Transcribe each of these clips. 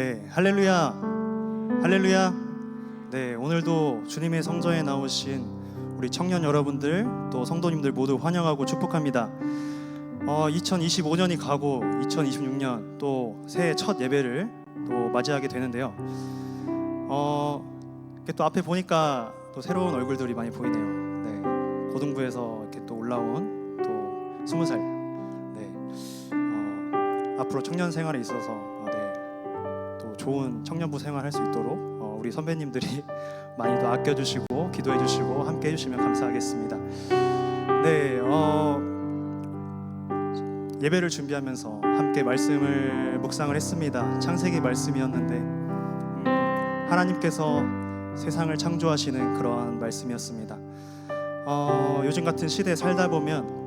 네, 할렐루야, 할렐루야. 네, 오늘도 주님의 성전에 나오신 우리 청년 여러분들 또 성도님들 모두 환영하고 축복합니다. 2025년이 가고 2026년 또 새해 첫 예배를 또 맞이하게 되는데요. 이렇게 또 앞에 보니까 또 새로운 얼굴들이 많이 보이네요. 네, 고등부에서 이렇게 또 올라온 또 20살. 네, 앞으로 청년 생활에 있어서 또 좋은 청년부 생활 할 수 있도록 우리 선배님들이 많이 더 아껴주시고 기도해주시고 함께 해주시면 감사하겠습니다. 네, 예배를 준비하면서 함께 말씀을 묵상을 했습니다. 창세기 말씀이었는데 하나님께서 세상을 창조하시는 그러한 말씀이었습니다. 요즘 같은 시대에 살다 보면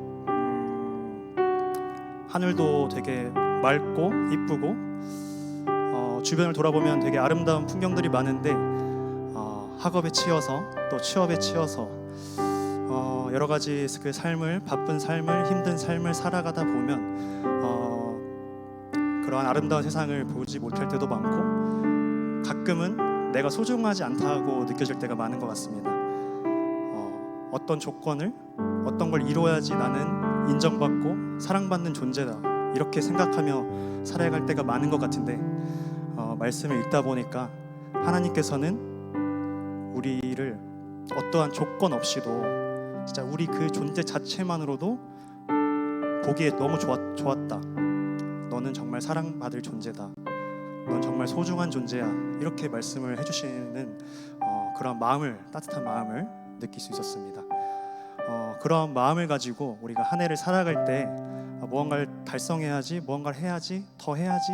하늘도 되게 맑고 이쁘고 주변을 돌아보면 되게 아름다운 풍경들이 많은데 학업에 치여서 또 취업에 치여서 여러 가지 그 삶을, 바쁜 삶을, 힘든 삶을 살아가다 보면 그러한 아름다운 세상을 보지 못할 때도 많고 가끔은 내가 소중하지 않다고 느껴질 때가 많은 것 같습니다. 어떤 조건을, 어떤 걸 이루어야지 나는 인정받고 사랑받는 존재다 이렇게 생각하며 살아갈 때가 많은 것 같은데 말씀을 읽다 보니까 하나님께서는 우리를 어떠한 조건 없이도 진짜 우리 그 존재 자체만으로도 보기에 너무 좋았다. 너는 정말 사랑받을 존재다. 넌 정말 소중한 존재야. 이렇게 말씀을 해주시는 그런 마음을, 따뜻한 마음을 느낄 수 있었습니다. 그런 마음을 가지고 우리가 한 해를 살아갈 때 무언가를 달성해야지, 무언가를 해야지, 더 해야지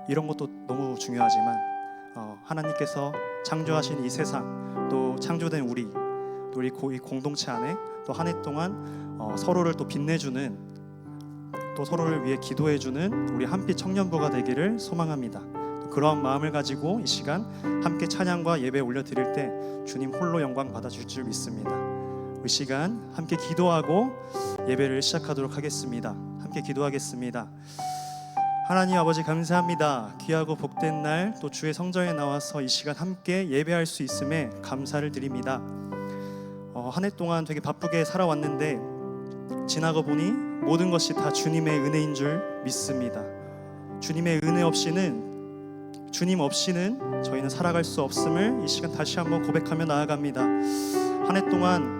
이런 것도 너무 중요하지만 하나님께서 창조하신 이 세상 또 창조된 우리 또 우리 이 공동체 안에 또 한 해 동안 서로를 또 빛내주는 또 서로를 위해 기도해주는 우리 한빛 청년부가 되기를 소망합니다. 그런 마음을 가지고 이 시간 함께 찬양과 예배 올려드릴 때 주님 홀로 영광 받아줄 줄 믿습니다. 이 시간 함께 기도하고 예배를 시작하도록 하겠습니다. 함께 기도하겠습니다. 하나님 아버지 감사합니다. 귀하고 복된 날 또 주의 성전에 나와서 이 시간 함께 예배할 수 있음에 감사를 드립니다. 한 해 동안 되게 바쁘게 살아왔는데 지나고 보니 모든 것이 다 주님의 은혜인 줄 믿습니다. 주님의 은혜 없이는, 주님 없이는 저희는 살아갈 수 없음을 이 시간 다시 한번 고백하며 나아갑니다. 한 해 동안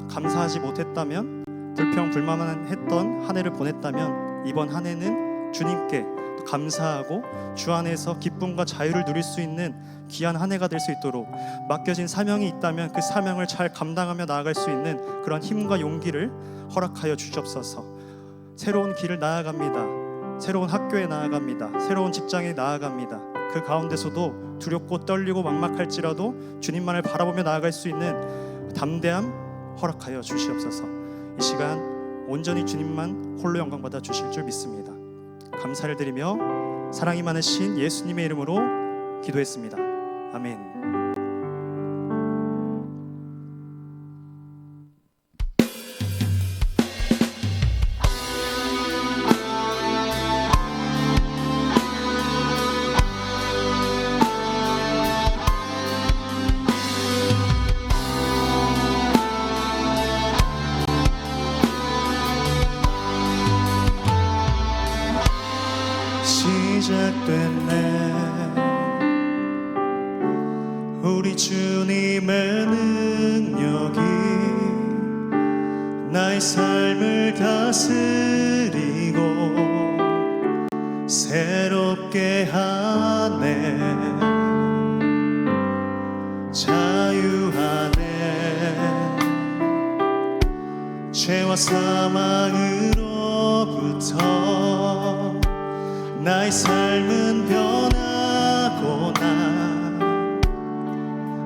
감사하지 못했다면, 불평불만했던 한 해를 보냈다면 이번 한 해는 주님께 감사하고 주 안에서 기쁨과 자유를 누릴 수 있는 귀한 한 해가 될 수 있도록 맡겨진 사명이 있다면 그 사명을 잘 감당하며 나아갈 수 있는 그런 힘과 용기를 허락하여 주시옵소서. 새로운 길을 나아갑니다. 새로운 학교에 나아갑니다. 새로운 직장에 나아갑니다. 그 가운데서도 두렵고 떨리고 막막할지라도 주님만을 바라보며 나아갈 수 있는 담대함 허락하여 주시옵소서. 이 시간 온전히 주님만 홀로 영광 받아 주실 줄 믿습니다. 감사를 드리며 사랑이 많으신 예수님의 이름으로 기도했습니다. 아멘. 시작됐네. 우리 주님의 능력이 나의 삶을 다스리고 새롭게 하네. 자유하네. 죄와 사망으로부터 나의 삶은 변하고 나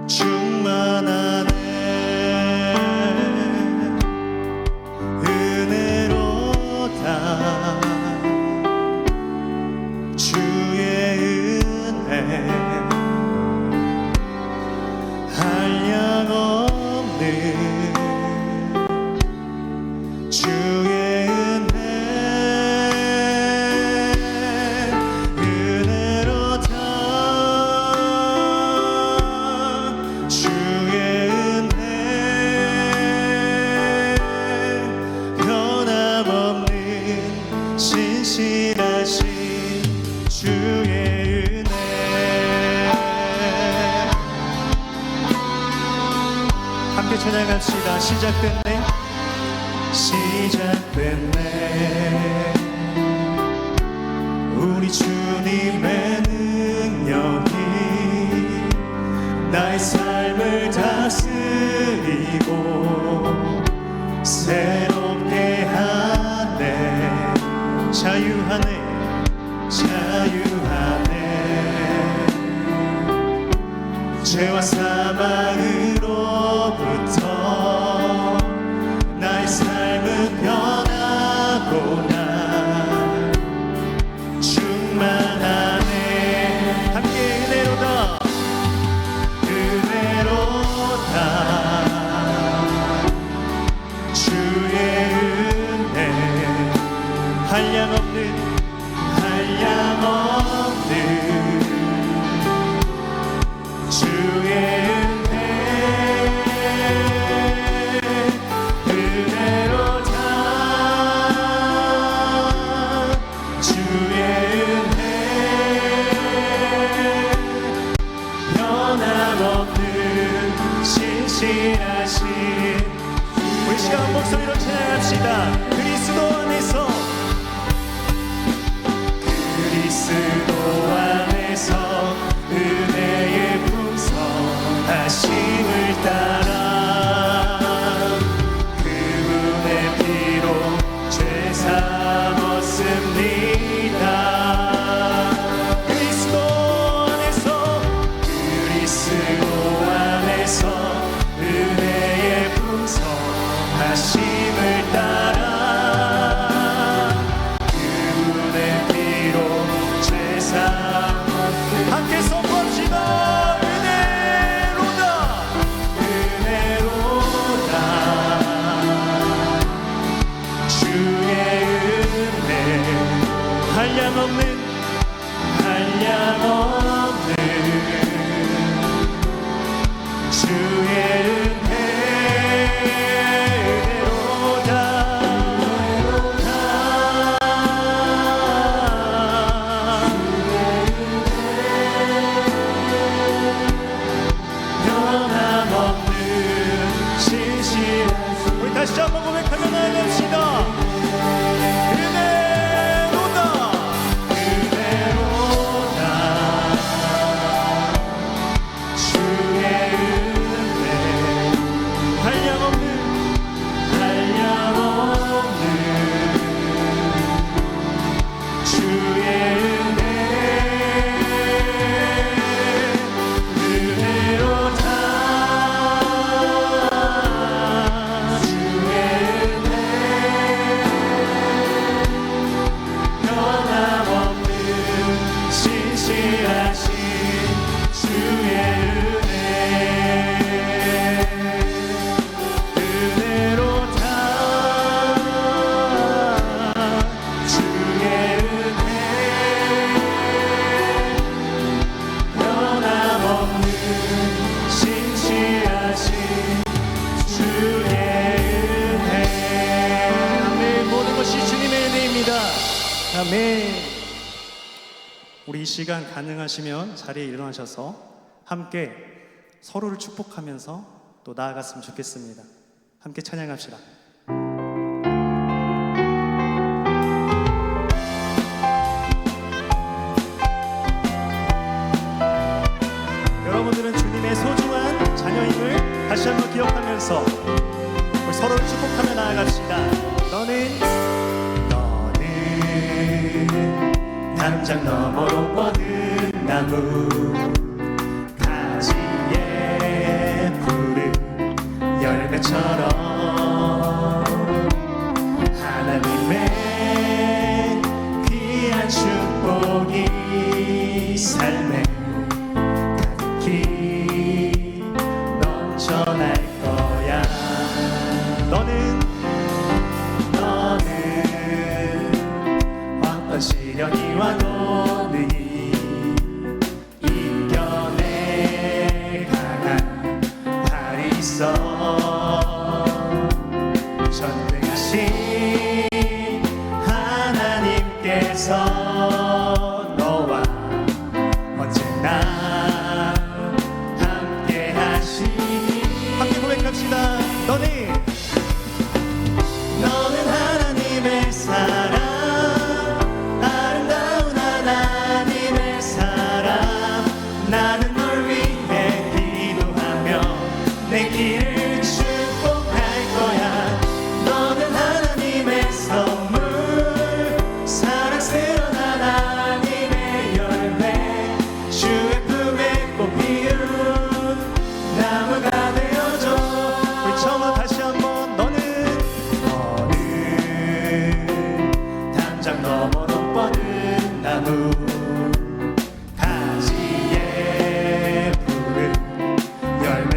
충만하네. 은혜로다 주의 은혜 한량없는 주의 은혜 은혜로다 함께 찬양합시다. 시작됐네, 시작됐네. 우리 주님의 능력이 나의 삶을 다스리고 새롭게 하네. 자유하네, 자유하네. 죄와 사망으로부터 나의 삶은 변하구나. 충만하네. 함께 은혜로다, 은혜로다. 주의 은혜 한량없는, 한량없는 주의 은혜. 은혜로다. 주의 은혜 변함없는 신실하신. 우리 시간 목소리로 찬양합시다. 그리스도 안에서, 그리스도 안에서 은혜의 풍성하심을 따라 그분의 피로 죄 삼았습니다. 그리스도 안에서, 그리스도 안에서 은혜의 풍성하심을 따라 그분의 피로 죄 삼았습니다. 함께 선포합시다. 은혜로다, 은혜로다. 주의 은혜 한량없는, 한량없는 주의 은혜. 은혜로다, 은혜로다. 변함없는 신실하신. 우리 다시 한번 고백하며 나아갑시다. 은혜로다, 은혜로다. 주의 은혜 한량없는, 한량없는 주의 은혜. 은혜로다. 주의 은혜 변함없는 신실하신 주의 은혜. 은혜로다. 주의 은혜 변함없는 신실하신 주의 은혜. 아멘. 모든 것이 주님의 은혜입니다. 아멘. 우리 이 시간 가능하시면 자리에 일어나셔서 함께 서로를 축복하면서 또 나아갔으면 좋겠습니다. 함께 찬양합시다. 여러분들은 주님의 소중한 자녀임을 다시 한번 기억하면서 우리 서로를 축복하며 나아갑시다. 너는 담장 너머로 뻗은 나무, 가지에 푸른 열매처럼 하나님의 귀한 축복이 삶에 가득히 넘쳐날 거야. 너는 어떤 시련이 와도 늘 이겨내 강한 팔이 있어. 전능하신 하나님께서 너와 언제나 함께 하시니. 함께 고백합시다.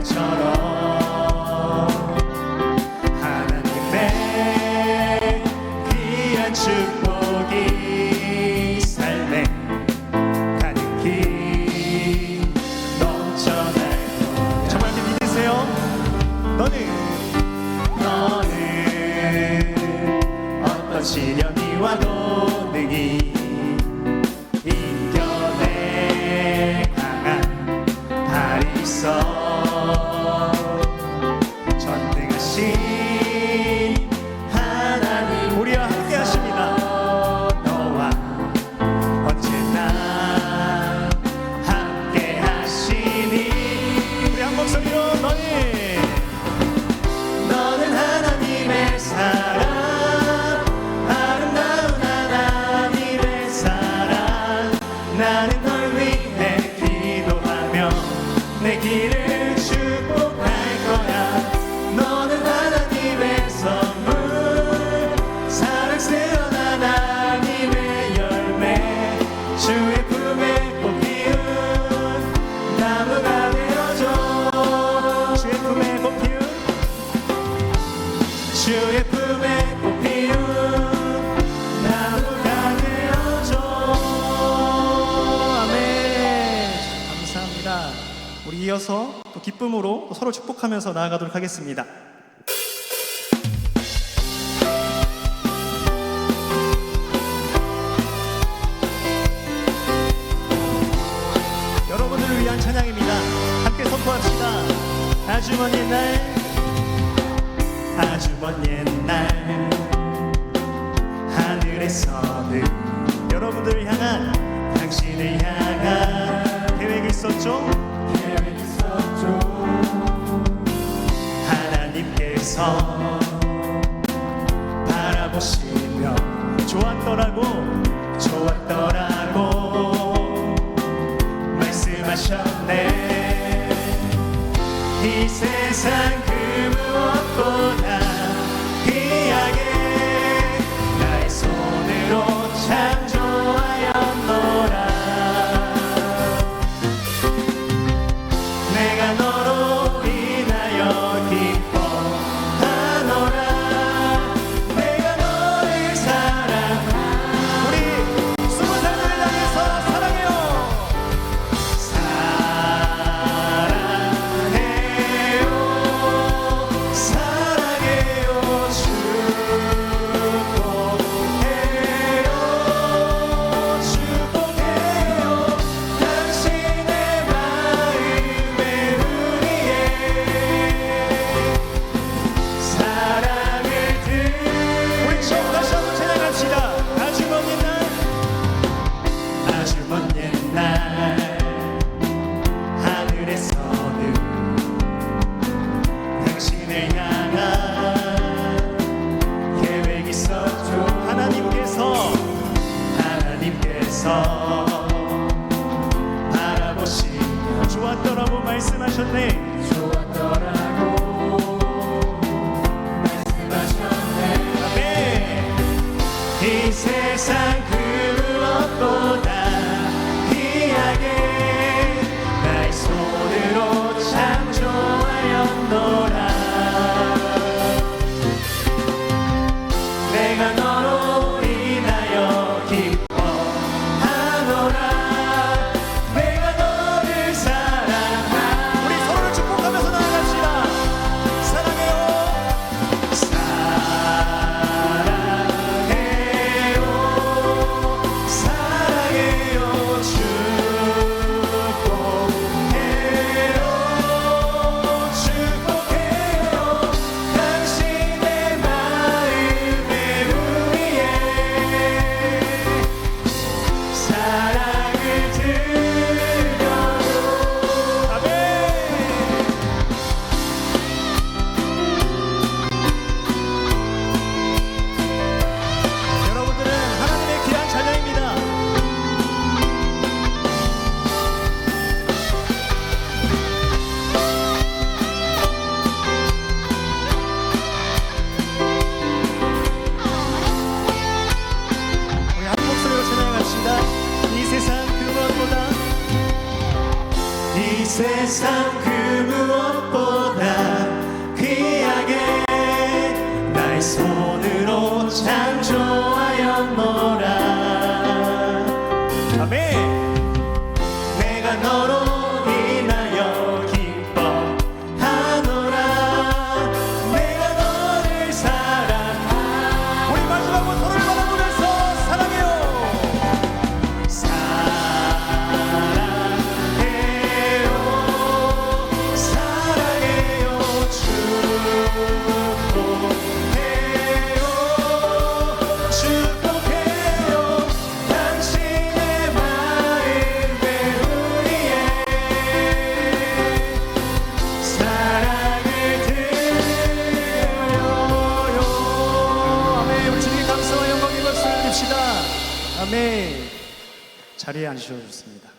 것처럼 하나님의 귀한 축복이 삶에 가득히 넘쳐날 거야. 정말 믿으세요? 너는 어떤 시련이 와도 능히 이겨내 강한 달이 있어. 전능하신 하나님 우리와 함께 하십니다. 너와 언제나 함께 하시니. 우리 한 목소리로 너는 하나님의 사랑, 아름다운 하나님의 사랑. 나는 널 위해 기도하며 내 길을 축복할 거야. 너는 하나님의 선물, 사랑스러운 하나님의 열매, 주의 품에 꽃 피운 나무가 되어줘. 주의 품에 꽃 피운, 주의 품에 꽃 피운 나무가 되어줘. 아멘. 감사합니다. 우리 이어서 또 기쁨으로 또 서로 축복하면서 나아가도록 하겠습니다. 여러분들을 위한 찬양입니다. 함께 선포합시다. 아주 먼 옛날, 아주 먼 옛날 하늘에서는 여러분들을 향한, 당신을 향한 계획이 있었죠? 하나님께서 바라보시며 좋았더라고 말씀하셨네. 이 세상 그 무엇보다 귀하게 나의 손으로 창조하였노라. 내가 너로 인하여 기뻐하노라. 내가 너를 사랑하. 우리 20살들을 향해서 사랑해요. 사랑해요. 축복해요. 당신의 마음에 우리의 사랑을 우리 처음 다시 한번 찬양합시다. 아주 먼 옛날, 아주 먼 옛날 하늘에서는 당신을 향한 계획이 있었죠. 하나님께서 바라보시며 좋았더라고 말씀하셨네. 아멘. 이 세상 그 무엇보다 귀하게 나의 손으로 창조하였노라. 내가 너로 인하여 기뻐하노라. 내가 너를 사랑하. 우리 서로를 축복하면서 나아갑시다. 사랑해요. 사랑해요. 축복해요. 축복해요. 아멘. 자리에 앉으셔도 좋습니다.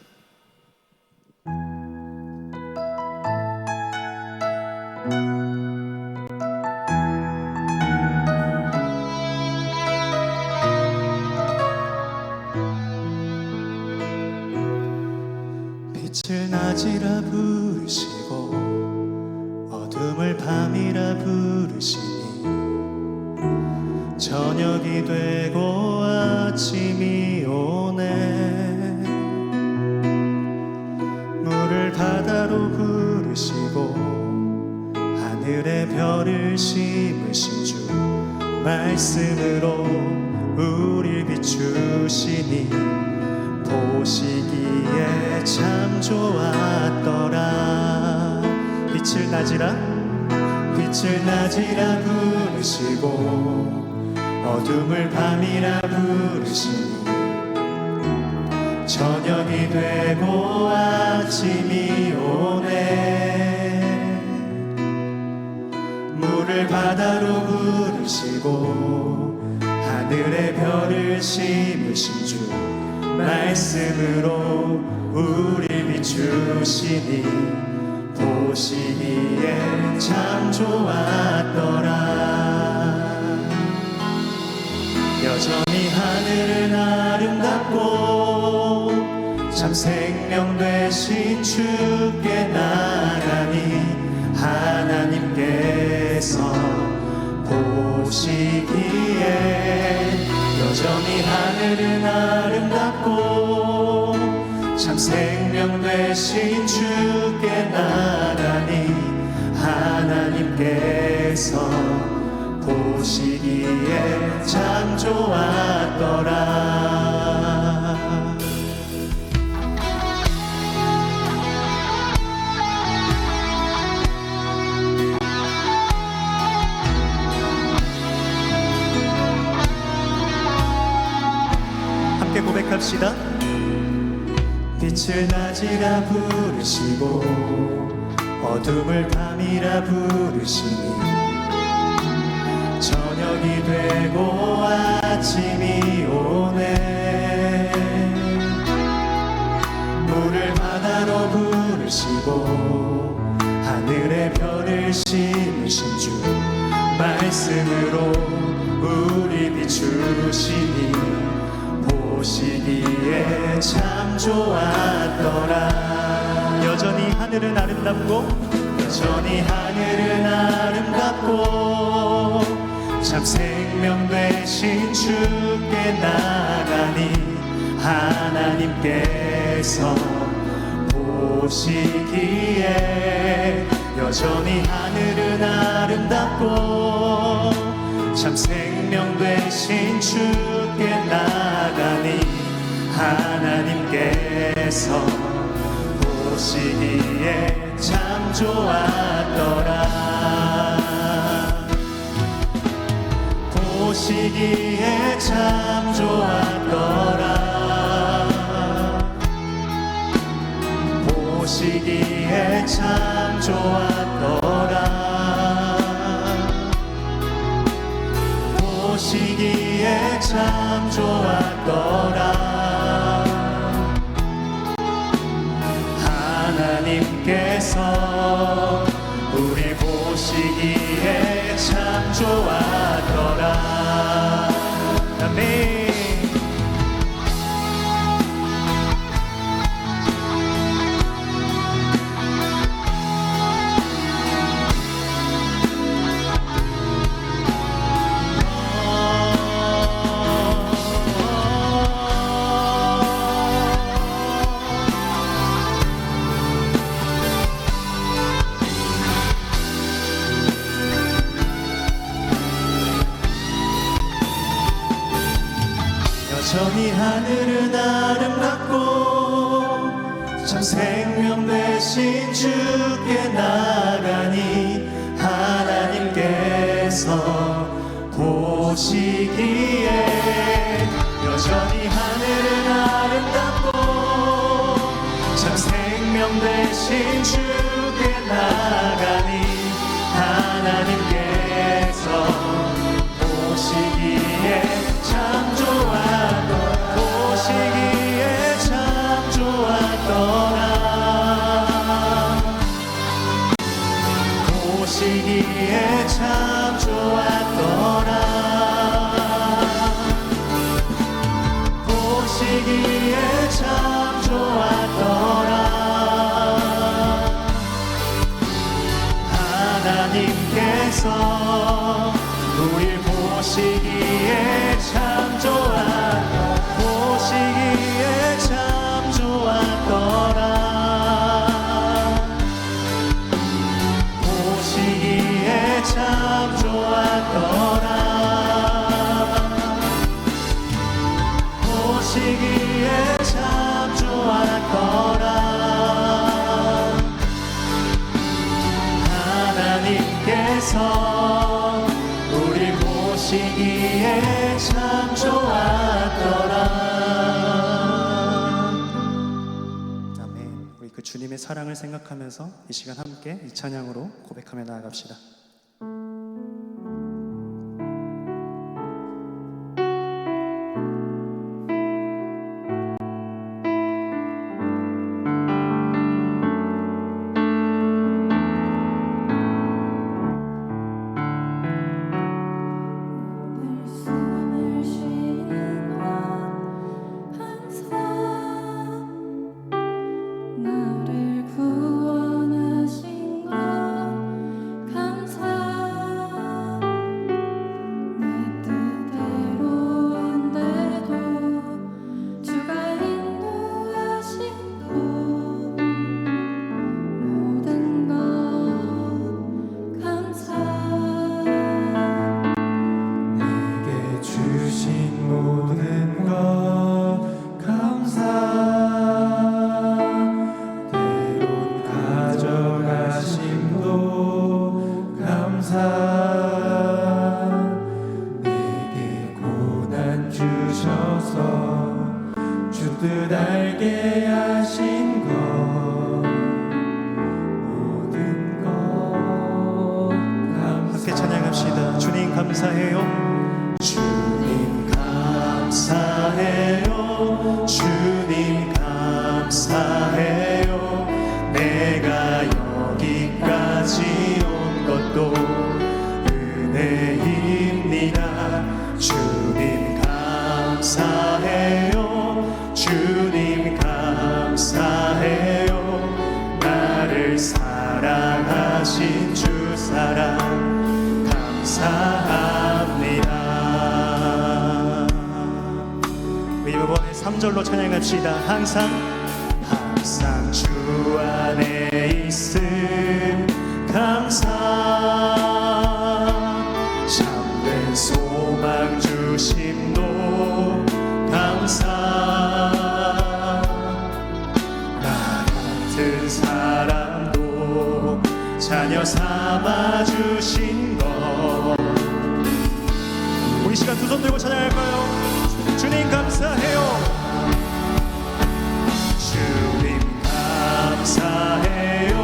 빛을 낮이라 부르시고 어둠을 밤이라 부르시니 저녁이 되고 아침이 오네. 물을 바다로 부르시고 하늘에 별을 심으신 주 말씀으로 우릴 비추시니 보시기에 참 좋았더라. 빛을 낮이라 부르시고 어둠을 밤이라 부르시니 저녁이 되고 아침이 오네. 물을 바다로 부르시고 하늘에 별을 심으신 주 말씀으로 우릴 비추시니 보시기에 참 좋았더라. 여전히 하늘은 아름답고 참 생명 되신 주께 나가니 하나님께서 보시기에 여전히 하늘은 아름답고 참 생명 되신 주께 나가니 하나님께서 보시기에 참 좋았더라. 함께 고백합시다. 빛을 낮이라 부르시고 어둠을 밤이라 부르시니 저녁이 되고 아침이 오네. 물을 바다로 부르시고 하늘에 별을 심으신 주 말씀으로 우리 비추시니 보시기에 참 좋았더라. 여전히 하늘은 아름답고 참 생명 되신 주께 나가니 하나님께서 보시기에 여전히 하늘은 아름답고 참 생명 되신 주께 나가니 하나님께서 보시기에 참 좋았더라. 보시기에 참 좋았더라. 보시기에 참 좋았더라. 보시기에 참 좋았더라. 하나님께서 우리 보시기에 참 좋았더라. 아멘. 여전히 하늘은 아름답고 참 생명 되신 주께 나가니 하나님께서 보시기에 여전히 하늘은 아름답고 참 생명 되신 주께 나가니 하나님께서 보시기에 참 좋았고 보시기에 참 좋았더라. 보시기에 참 좋았더라. 하나님께서 우릴 보시기에 참 좋았더라. 보시기에 참 좋았더라. 보시기에 참 좋았더라. 보시기에 참 좋았더라. 하나님께서 우리 보시기에 참 좋았더라. 아멘. 우리 그 주님의 사랑을 생각하면서 이 시간 함께 이 찬양으로 고백하며 나아갑시다. 주뜻 알게 하신 것 모든 것 함께 찬양합시다. 주님 감사해요. 주님 감사해요. 주님 감사해요. 내가 여기까지 온 것도 은혜입니다. 주님 감사해요. 주님 감사해요. 나를 사랑하신 주 사랑 감사합니다. 우리 이번에 3절로 찬양합시다. 항상 주 안에 있음 감사. 참된 소망 주심도 감사. 나 같은 사람도 자녀 삼아 주신 것. 우리 시간 두 손 들고 찬양할까요? 주님 감사해요. 주님 감사해요.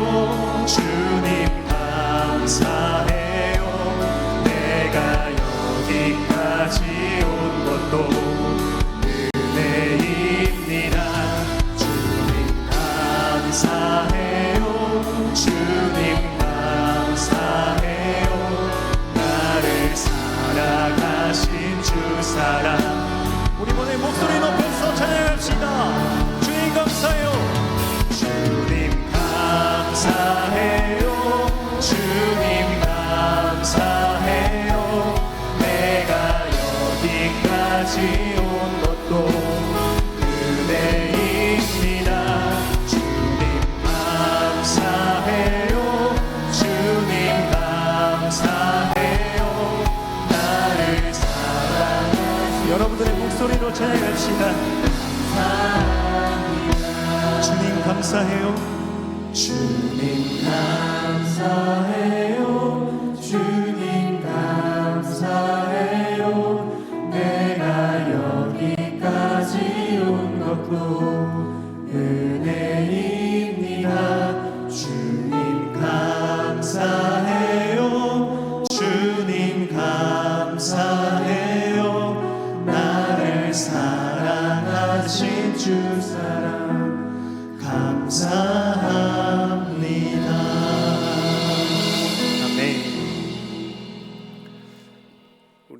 주님 감사해요. 내가 여기까지 온 것도 은혜입니다. 주님 감사해요. 주님 감사해요. 나를 사랑하신 주 사랑. 우리 모두 목소리 높여서 찬양합시다. 주님 감사해요. 주님 감사해요. 주님 감사해요. 내가 여기까지 온 것도 은혜입니다. 주님 감사해요. 주님 감사해요. 나를 사랑하시. 여러분들의 목소리로 찬양합시다. 주님 감사해요. 주님 감사해요. 주님 감사해요. 내가 여기까지 온 것도 은혜입니다. 주님 감사해요. 주님 감사해요. 나를 사랑하신 주 사랑 감사합니다.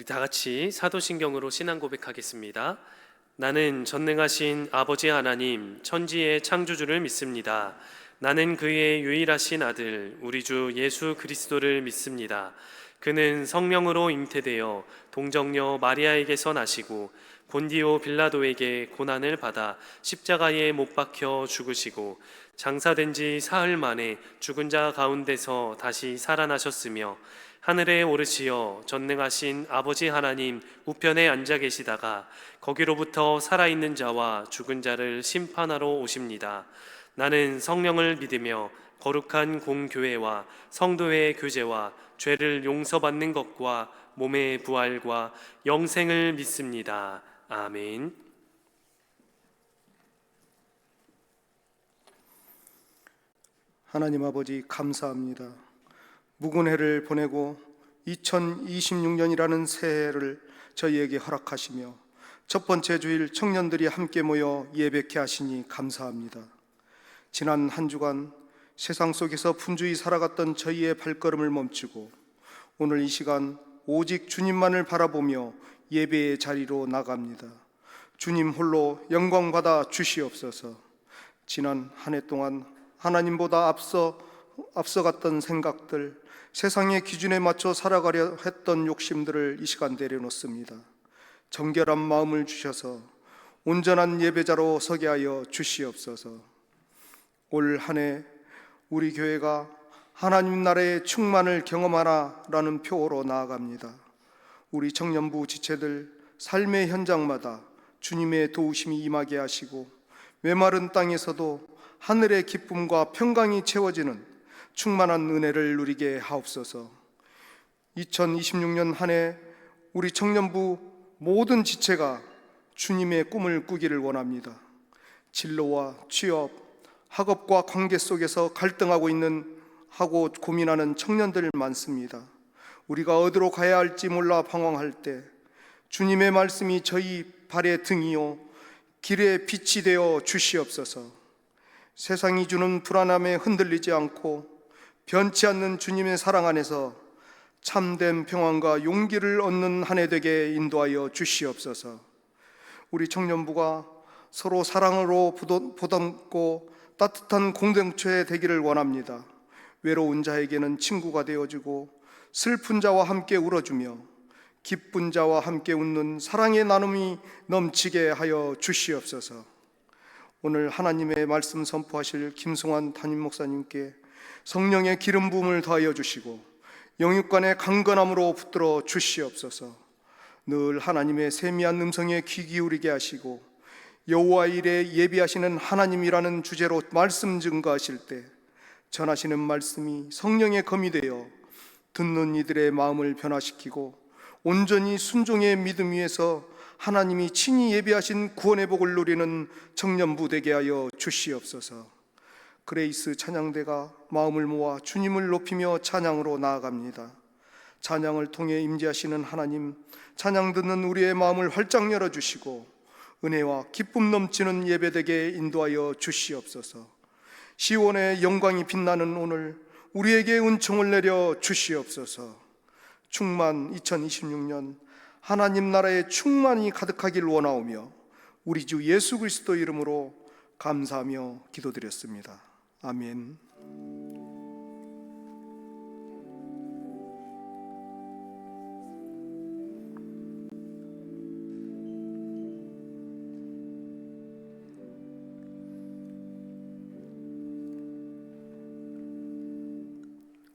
우리 다 같이 사도신경으로 신앙 고백하겠습니다. 나는 전능하신 아버지 하나님 천지의 창조주를 믿습니다. 나는 그의 유일하신 아들 우리 주 예수 그리스도를 믿습니다. 그는 성령으로 잉태되어 동정녀 마리아에게서 나시고 본디오 빌라도에게 고난을 받아 십자가에 못 박혀 죽으시고 장사된 지 사흘 만에 죽은 자 가운데서 다시 살아나셨으며 하늘에 오르시어 전능하신 아버지 하나님 우편에 앉아 계시다가 거기로부터 살아있는 자와 죽은 자를 심판하러 오십니다. 나는 성령을 믿으며 거룩한 공교회와 성도의 교제와 죄를 용서받는 것과 몸의 부활과 영생을 믿습니다. 아멘. 하나님 아버지 감사합니다. 묵은 해를 보내고 2026년이라는 새해를 저희에게 허락하시며 첫 번째 주일 청년들이 함께 모여 예배케 하시니 감사합니다. 지난 한 주간 세상 속에서 분주히 살아갔던 저희의 발걸음을 멈추고 오늘 이 시간 오직 주님만을 바라보며 예배의 자리로 나갑니다. 주님 홀로 영광 받아 주시옵소서. 지난 한 해 동안 하나님보다 앞서갔던 생각들, 세상의 기준에 맞춰 살아가려 했던 욕심들을 이 시간 내려놓습니다. 정결한 마음을 주셔서 온전한 예배자로 서게 하여 주시옵소서. 올 한 해 우리 교회가 하나님 나라의 충만을 경험하라라는 표어로 나아갑니다. 우리 청년부 지체들 삶의 현장마다 주님의 도우심이 임하게 하시고 메마른 땅에서도 하늘의 기쁨과 평강이 채워지는 충만한 은혜를 누리게 하옵소서. 2026년 한 해 우리 청년부 모든 지체가 주님의 꿈을 꾸기를 원합니다. 진로와 취업, 학업과 관계 속에서 갈등하고 하고 고민하는 청년들 많습니다. 우리가 어디로 가야 할지 몰라 방황할 때 주님의 말씀이 저희 발의 등이요 길의 빛이 되어 주시옵소서. 세상이 주는 불안함에 흔들리지 않고 변치 않는 주님의 사랑 안에서 참된 평안과 용기를 얻는 한 해 되게 인도하여 주시옵소서. 우리 청년부가 서로 사랑으로 보듬고 따뜻한 공동체 되기를 원합니다. 외로운 자에게는 친구가 되어주고 슬픈 자와 함께 울어주며 기쁜 자와 함께 웃는 사랑의 나눔이 넘치게 하여 주시옵소서. 오늘 하나님의 말씀 선포하실 김승환 담임 목사님께 성령의 기름 부음을 더하여 주시고 영육간의 강건함으로 붙들어 주시옵소서. 늘 하나님의 세미한 음성에 귀 기울이게 하시고 여호와 일에 예비하시는 하나님이라는 주제로 말씀 증거하실 때 전하시는 말씀이 성령의 검이 되어 듣는 이들의 마음을 변화시키고 온전히 순종의 믿음 위에서 하나님이 친히 예비하신 구원의 복을 누리는 청년부 되게 하여 주시옵소서. 그레이스 찬양대가 마음을 모아 주님을 높이며 찬양으로 나아갑니다. 찬양을 통해 임재하시는 하나님, 찬양 듣는 우리의 마음을 활짝 열어주시고 은혜와 기쁨 넘치는 예배되게 인도하여 주시옵소서. 시온의 영광이 빛나는 오늘 우리에게 은총을 내려 주시옵소서. 충만 2026년 하나님 나라의 충만이 가득하길 원하오며 우리 주 예수 그리스도 이름으로 감사하며 기도드렸습니다. 아멘.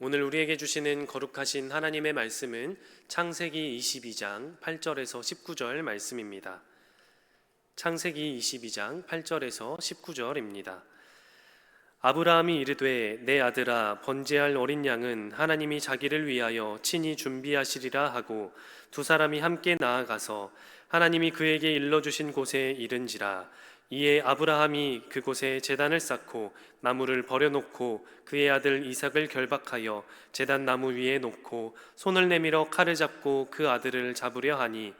오늘 우리에게 주시는 거룩하신 하나님의 말씀은 창세기 22장 8절에서 19절 말씀입니다. 창세기 22장 8절에서 19절입니다. 아브라함이 이르되 내 아들아 번제할 어린 양은 하나님이 자기를 위하여 친히 준비하시리라 하고 두 사람이 함께 나아가서 하나님이 그에게 일러주신 곳에 이른지라. 이에 아브라함이 그곳에 제단을 쌓고 나무를 버려놓고 그의 아들 이삭을 결박하여 제단 나무 위에 놓고 손을 내밀어 칼을 잡고 그 아들을 잡으려 하니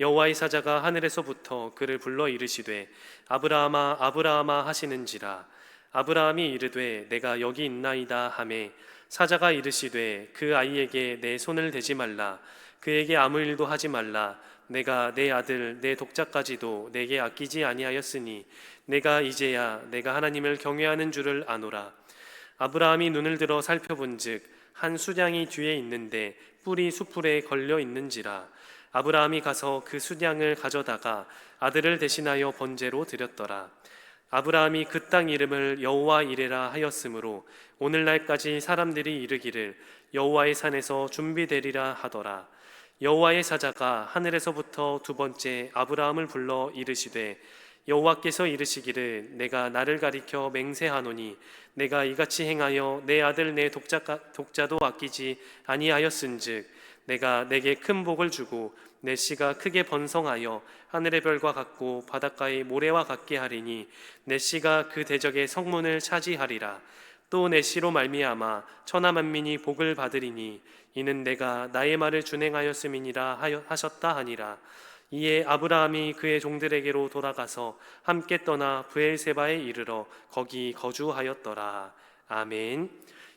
여호와의 사자가 하늘에서부터 그를 불러 이르시되 아브라함아 아브라함아 하시는지라. 아브라함이 이르되 내가 여기 있나이다 하매 사자가 이르시되 그 아이에게 내 손을 대지 말라. 그에게 아무 일도 하지 말라. 내가 내 아들 내 독자까지도 내게 아끼지 아니하였으니 내가 이제야 내가 하나님을 경외하는 줄을 아노라. 아브라함이 눈을 들어 살펴본즉 한 수량이 뒤에 있는데 뿔이 수풀에 걸려 있는지라. 아브라함이 가서 그 수량을 가져다가 아들을 대신하여 번제로 드렸더라. 아브라함이 그 땅 이름을 여호와 이레라 하였으므로 오늘날까지 사람들이 이르기를 여호와의 산에서 준비되리라 하더라. 여호와의 사자가 하늘에서부터 두 번째 아브라함을 불러 이르시되 여호와께서 이르시기를 내가 나를 가리켜 맹세하노니 내가 이같이 행하여 내 아들 내 독자도 아끼지 아니하였은즉 내가 내게 큰 복을 주고 내 씨가 크게 번성하여 하늘의 별과 같고 바닷가의 모래와 같게 하리니 내 씨가 그 대적의 성문을 차지하리라. 또 내 씨로 말미암아 천하 만민이 복을 받으리니 이는 내가 나의 말을 준행하였음이니라 하셨다 하니라. 이에 아브라함이 그의 종들에게로 돌아가서 함께 떠나 브엘세바에 이르러 거기 거주하였더라. 아멘.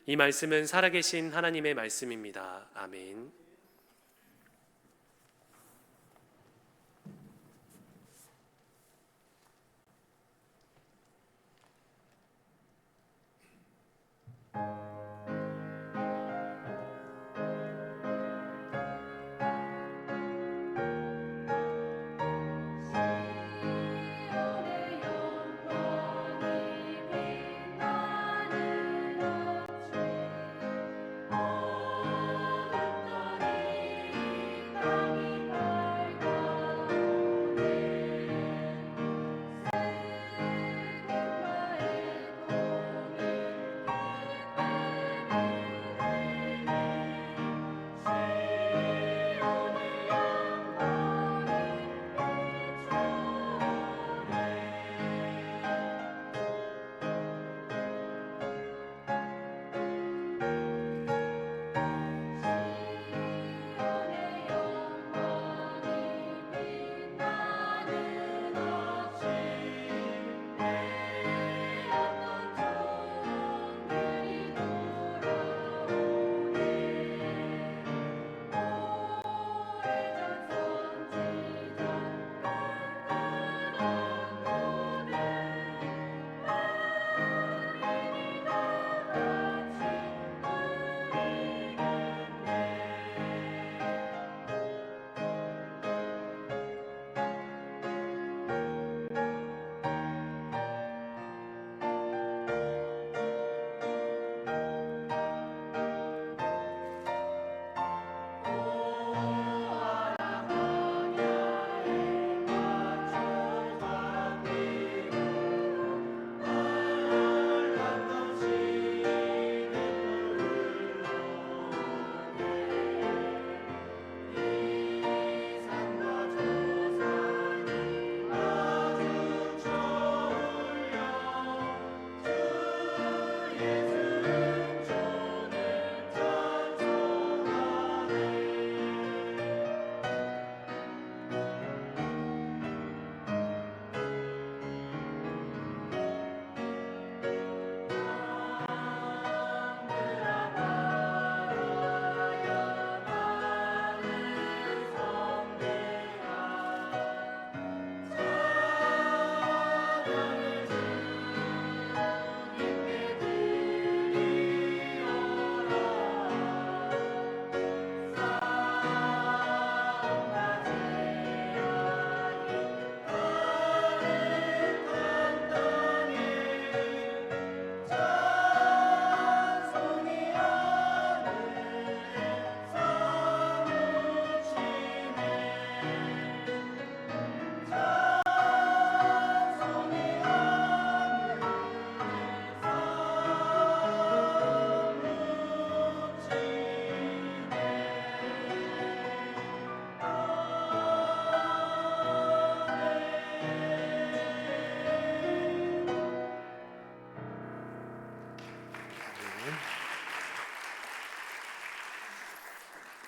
이 말씀은 살아계신 하나님의 말씀입니다. 아멘.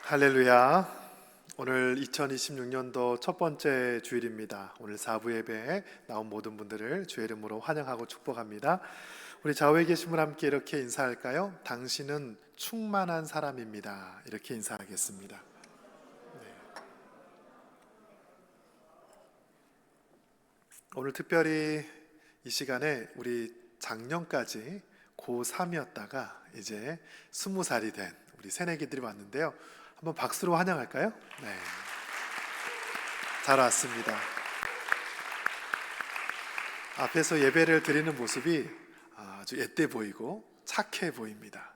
할렐루야. 오늘 2026년도 첫 번째 주일입니다. 오늘 4부 예배에 나온 모든 분들을 주의 이름으로 환영하고 축복합니다. 우리 좌우에 계신 분 함께 이렇게 인사할까요? 당신은 충만한 사람입니다. 이렇게 인사하겠습니다. 오늘 특별히 이 시간에 우리 작년까지 고3이었다가 이제 20살이 된 우리 새내기들이 왔는데요. 한번 박수로 환영할까요? 네. 잘 왔습니다. 앞에서 예배를 드리는 모습이 아주 앳돼 보이고 착해 보입니다.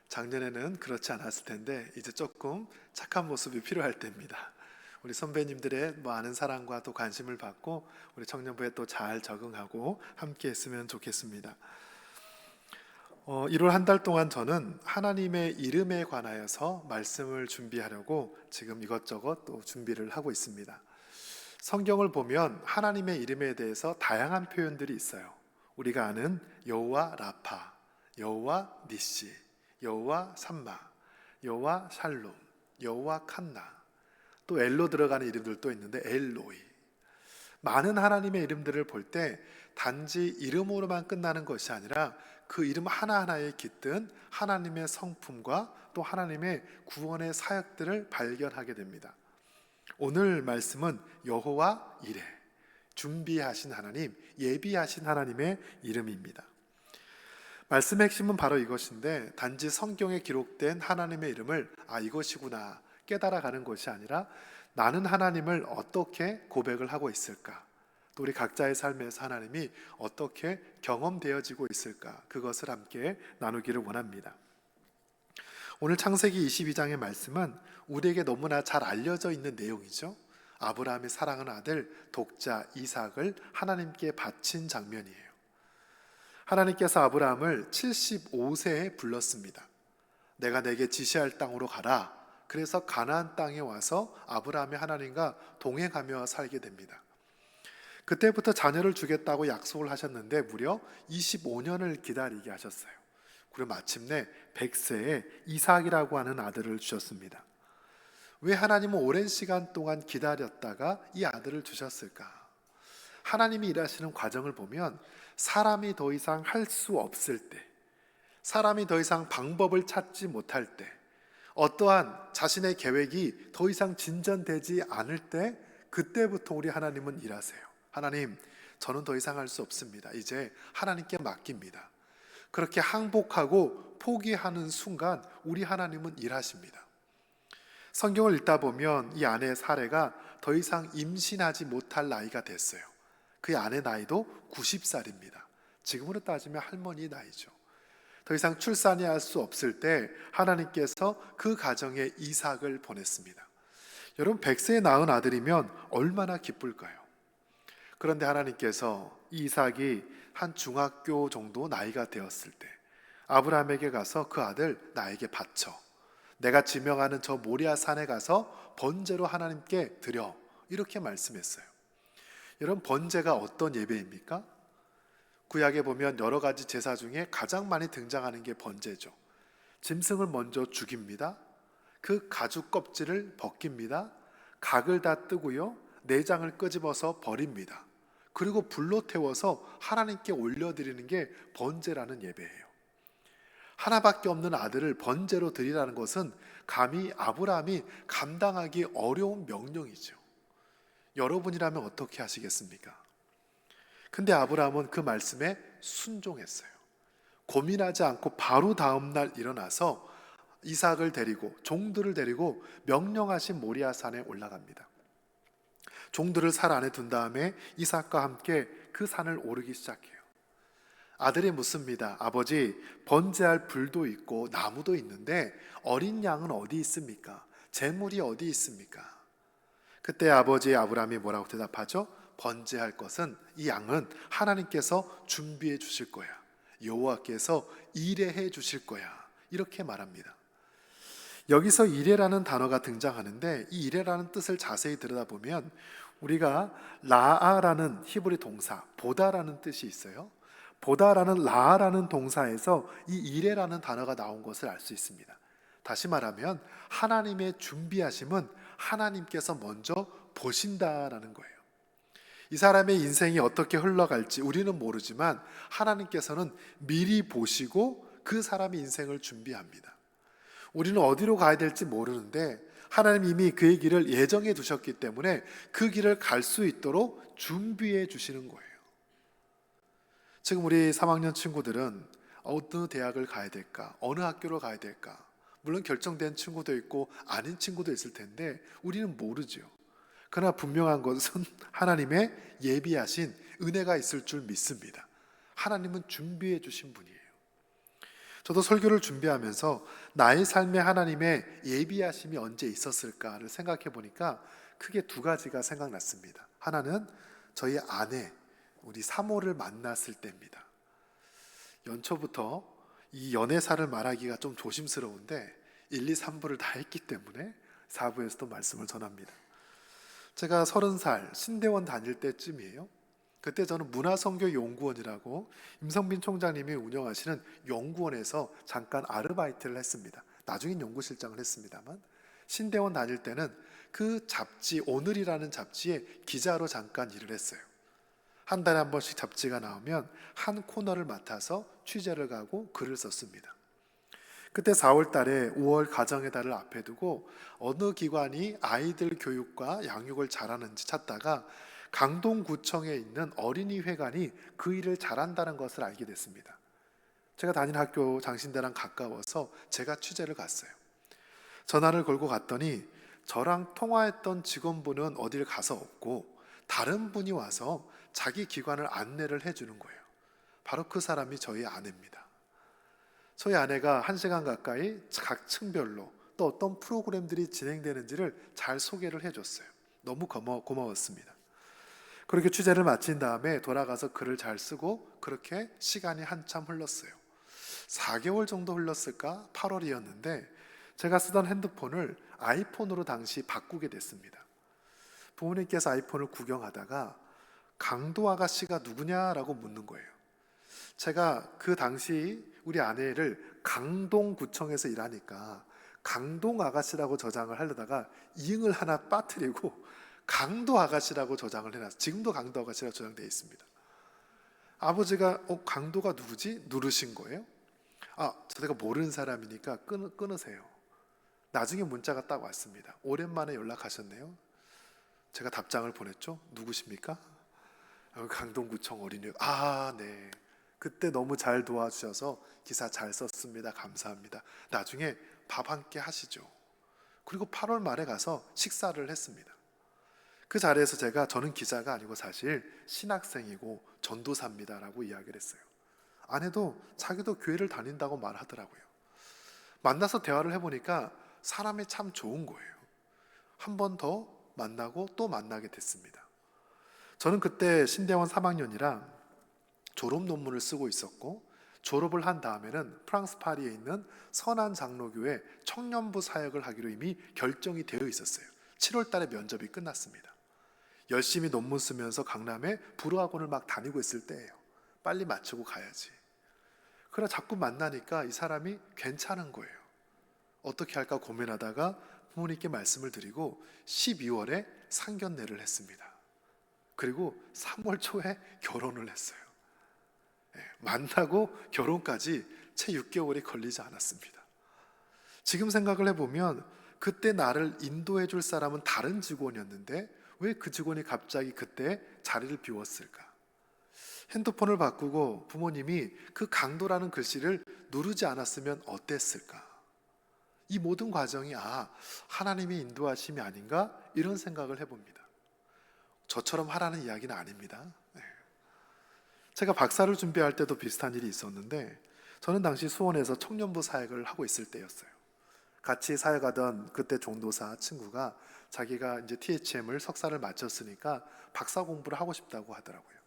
작년에는 그렇지 않았을 텐데 이제 조금 착한 모습이 필요할 때입니다. 우리 선배님들의 많은 사랑과 또 관심을 받고 우리 청년부에 또 잘 적응하고 함께 했으면 좋겠습니다. 1월 한 달 동안 저는 하나님의 이름에 관하여서 말씀을 준비하려고 지금 이것저것 또 준비를 하고 있습니다. 성경을 보면 하나님의 이름에 대해서 다양한 표현들이 있어요. 우리가 아는 여호와 라파, 여호와 니시, 여호와 삼마, 여호와 샬롬, 여호와 칸나, 또 엘로 들어가는 이름들도 있는데 엘로이. 많은 하나님의 이름들을 볼 때 단지 이름으로만 끝나는 것이 아니라 그 이름 하나하나에 깃든 하나님의 성품과 또 하나님의 구원의 사역들을 발견하게 됩니다. 오늘 말씀은 여호와 이레, 준비하신 하나님, 예비하신 하나님의 이름입니다. 말씀의 핵심은 바로 이것인데 단지 성경에 기록된 하나님의 이름을 이것이구나 깨달아가는 것이 아니라 나는 하나님을 어떻게 고백을 하고 있을까? 또 우리 각자의 삶에서 하나님이 어떻게 경험되어지고 있을까? 그것을 함께 나누기를 원합니다. 오늘 창세기 22장의 말씀은 우리에게 너무나 잘 알려져 있는 내용이죠. 아브라함이 사랑하는 아들 독자 이삭을 하나님께 바친 장면이에요. 하나님께서 아브라함을 75세에 불렀습니다. 내가 내게 지시할 땅으로 가라. 그래서 가나안 땅에 와서 아브라함이 하나님과 동행하며 살게 됩니다. 그때부터 자녀를 주겠다고 약속을 하셨는데 무려 25년을 기다리게 하셨어요. 그리고 마침내 100세에 이삭이라고 하는 아들을 주셨습니다. 왜 하나님은 오랜 시간 동안 기다렸다가 이 아들을 주셨을까? 하나님이 일하시는 과정을 보면 사람이 더 이상 할 수 없을 때, 사람이 더 이상 방법을 찾지 못할 때, 어떠한 자신의 계획이 더 이상 진전되지 않을 때, 그때부터 우리 하나님은 일하세요. 하나님, 저는 더 이상 할 수 없습니다. 이제 하나님께 맡깁니다. 그렇게 항복하고 포기하는 순간 우리 하나님은 일하십니다. 성경을 읽다 보면 이 아내의 사례가 더 이상 임신하지 못할 나이가 됐어요. 그의 아내 나이도 90살입니다. 지금으로 따지면 할머니 나이죠. 더 이상 출산이 할 수 없을 때 하나님께서 그 가정에 이삭을 보냈습니다. 여러분 100세에 낳은 아들이면 얼마나 기쁠까요? 그런데 하나님께서 이삭이 한 중학교 정도 나이가 되었을 때 아브라함에게 가서 그 아들 나에게 바쳐, 내가 지명하는 저 모리아 산에 가서 번제로 하나님께 드려, 이렇게 말씀했어요. 여러분 번제가 어떤 예배입니까? 구약에 보면 여러 가지 제사 중에 가장 많이 등장하는 게 번제죠. 짐승을 먼저 죽입니다. 그 가죽 껍질을 벗깁니다. 각을 다 뜨고요, 내장을 끄집어서 버립니다. 그리고 불로 태워서 하나님께 올려드리는 게 번제라는 예배예요. 하나밖에 없는 아들을 번제로 드리라는 것은 감히 아브라함이 감당하기 어려운 명령이죠. 여러분이라면 어떻게 하시겠습니까? 근데 아브라함은 그 말씀에 순종했어요. 고민하지 않고 바로 다음날 일어나서 이삭을 데리고, 종들을 데리고 명령하신 모리아산에 올라갑니다. 종들을 살 안에 둔 다음에 이삭과 함께 그 산을 오르기 시작해요. 아들이 묻습니다. 아버지, 번제할 불도 있고 나무도 있는데 어린 양은 어디 있습니까? 제물이 어디 있습니까? 그때 아버지 아브라함이 뭐라고 대답하죠? 번제할 것은, 이 양은 하나님께서 준비해 주실 거야. 여호와께서 이레해 주실 거야. 이렇게 말합니다. 여기서 이레라는 단어가 등장하는데 이 이레라는 뜻을 자세히 들여다보면 우리가 라아라는 히브리 동사, 보다라는 뜻이 있어요. 보다라는 라아라는 동사에서 이 이레라는 단어가 나온 것을 알 수 있습니다. 다시 말하면 하나님의 준비하심은 하나님께서 먼저 보신다라는 거예요. 이 사람의 인생이 어떻게 흘러갈지 우리는 모르지만 하나님께서는 미리 보시고 그 사람의 인생을 준비합니다. 우리는 어디로 가야 될지 모르는데 하나님 이미 그의 길을 예정해 두셨기 때문에 그 길을 갈 수 있도록 준비해 주시는 거예요. 지금 우리 3학년 친구들은 어느 대학을 가야 될까? 어느 학교를 가야 될까? 물론 결정된 친구도 있고 아닌 친구도 있을 텐데 우리는 모르죠. 그러나 분명한 것은 하나님의 예비하신 은혜가 있을 줄 믿습니다. 하나님은 준비해 주신 분이에요. 저도 설교를 준비하면서 나의 삶에 하나님의 예비하심이 언제 있었을까를 생각해 보니까 크게 두 가지가 생각났습니다. 하나는 저희 아내, 우리 사모를 만났을 때입니다. 연초부터 이 연애사를 말하기가 좀 조심스러운데 1, 2, 3부를 다 했기 때문에 4부에서도 말씀을 전합니다. 제가 30살 신대원 다닐 때쯤이에요. 그때 저는 문화선교연구원이라고 임성빈 총장님이 운영하시는 연구원에서 잠깐 아르바이트를 했습니다. 나중엔 연구실장을 했습니다만 신대원 다닐 때는 그 잡지 오늘이라는 잡지에 기자로 잠깐 일을 했어요. 한 달에 한 번씩 잡지가 나오면 한 코너를 맡아서 취재를 가고 글을 썼습니다. 그때 4월 달에 5월 가정의 달을 앞에 두고 어느 기관이 아이들 교육과 양육을 잘하는지 찾다가 강동구청에 있는 어린이회관이 그 일을 잘한다는 것을 알게 됐습니다. 제가 다닌 학교 장신대랑 가까워서 제가 취재를 갔어요. 전화를 걸고 갔더니 저랑 통화했던 직원분은 어딜 가서 없고 다른 분이 와서 자기 기관을 안내를 해주는 거예요. 바로 그 사람이 저희 아내입니다. 저희 아내가 1시간 가까이 각 층별로 또 어떤 프로그램들이 진행되는지를 잘 소개를 해줬어요. 너무 고마웠습니다. 그렇게 취재를 마친 다음에 돌아가서 글을 잘 쓰고 그렇게 시간이 한참 흘렀어요. 4개월 정도 흘렀을까? 8월이었는데 제가 쓰던 핸드폰을 아이폰으로 당시 바꾸게 됐습니다. 부모님께서 아이폰을 구경하다가 강도 아가씨가 누구냐라고 묻는 거예요. 제가 그 당시 우리 아내를 강동구청에서 일하니까 강동 아가씨라고 저장을 하려다가 이응을 하나 빠뜨리고 강도 아가씨라고 저장을 해놨어요. 지금도 강도 아가씨라고 저장되어 있습니다. 아버지가 강도가 누구지? 누르신 거예요. 제가 모르는 사람이니까 끊으세요. 나중에 문자가 딱 왔습니다. 오랜만에 연락하셨네요. 제가 답장을 보냈죠. 누구십니까? 강동구청 어린이. 네. 그때 너무 잘 도와주셔서 기사 잘 썼습니다. 감사합니다. 나중에 밥 한 끼 하시죠. 그리고 8월 말에 가서 식사를 했습니다. 그 자리에서 저는 기자가 아니고 사실 신학생이고 전도사입니다라고 이야기를 했어요. 아내도 자기도 교회를 다닌다고 말하더라고요. 만나서 대화를 해보니까 사람이 참 좋은 거예요. 한 번 더 만나고 또 만나게 됐습니다. 저는 그때 신대원 3학년이라 졸업 논문을 쓰고 있었고 졸업을 한 다음에는 프랑스 파리에 있는 선한 장로교회 청년부 사역을 하기로 이미 결정이 되어 있었어요. 7월 달에 면접이 끝났습니다. 열심히 논문 쓰면서 강남에 불어학원을 막 다니고 있을 때예요. 빨리 마치고 가야지. 그러나 자꾸 만나니까 이 사람이 괜찮은 거예요. 어떻게 할까 고민하다가 부모님께 말씀을 드리고 12월에 상견례를 했습니다. 그리고 3월 초에 결혼을 했어요. 만나고 결혼까지 채 6개월이 걸리지 않았습니다. 지금 생각을 해보면 그때 나를 인도해 줄 사람은 다른 직원이었는데 왜 그 직원이 갑자기 그때 자리를 비웠을까? 핸드폰을 바꾸고 부모님이 그 강도라는 글씨를 누르지 않았으면 어땠을까? 이 모든 과정이 하나님의 인도하심이 아닌가? 이런 생각을 해봅니다. 저처럼 하라는 이야기는 아닙니다. 제가 박사를 준비할 때도 비슷한 일이 있었는데 저는 당시 수원에서 청년부 사역을 하고 있을 때였어요. 같이 사역하던 그때 종도사 친구가 자기가 이제 THM을 석사를 마쳤으니까 박사 공부를 하고 싶다고 하더라고요.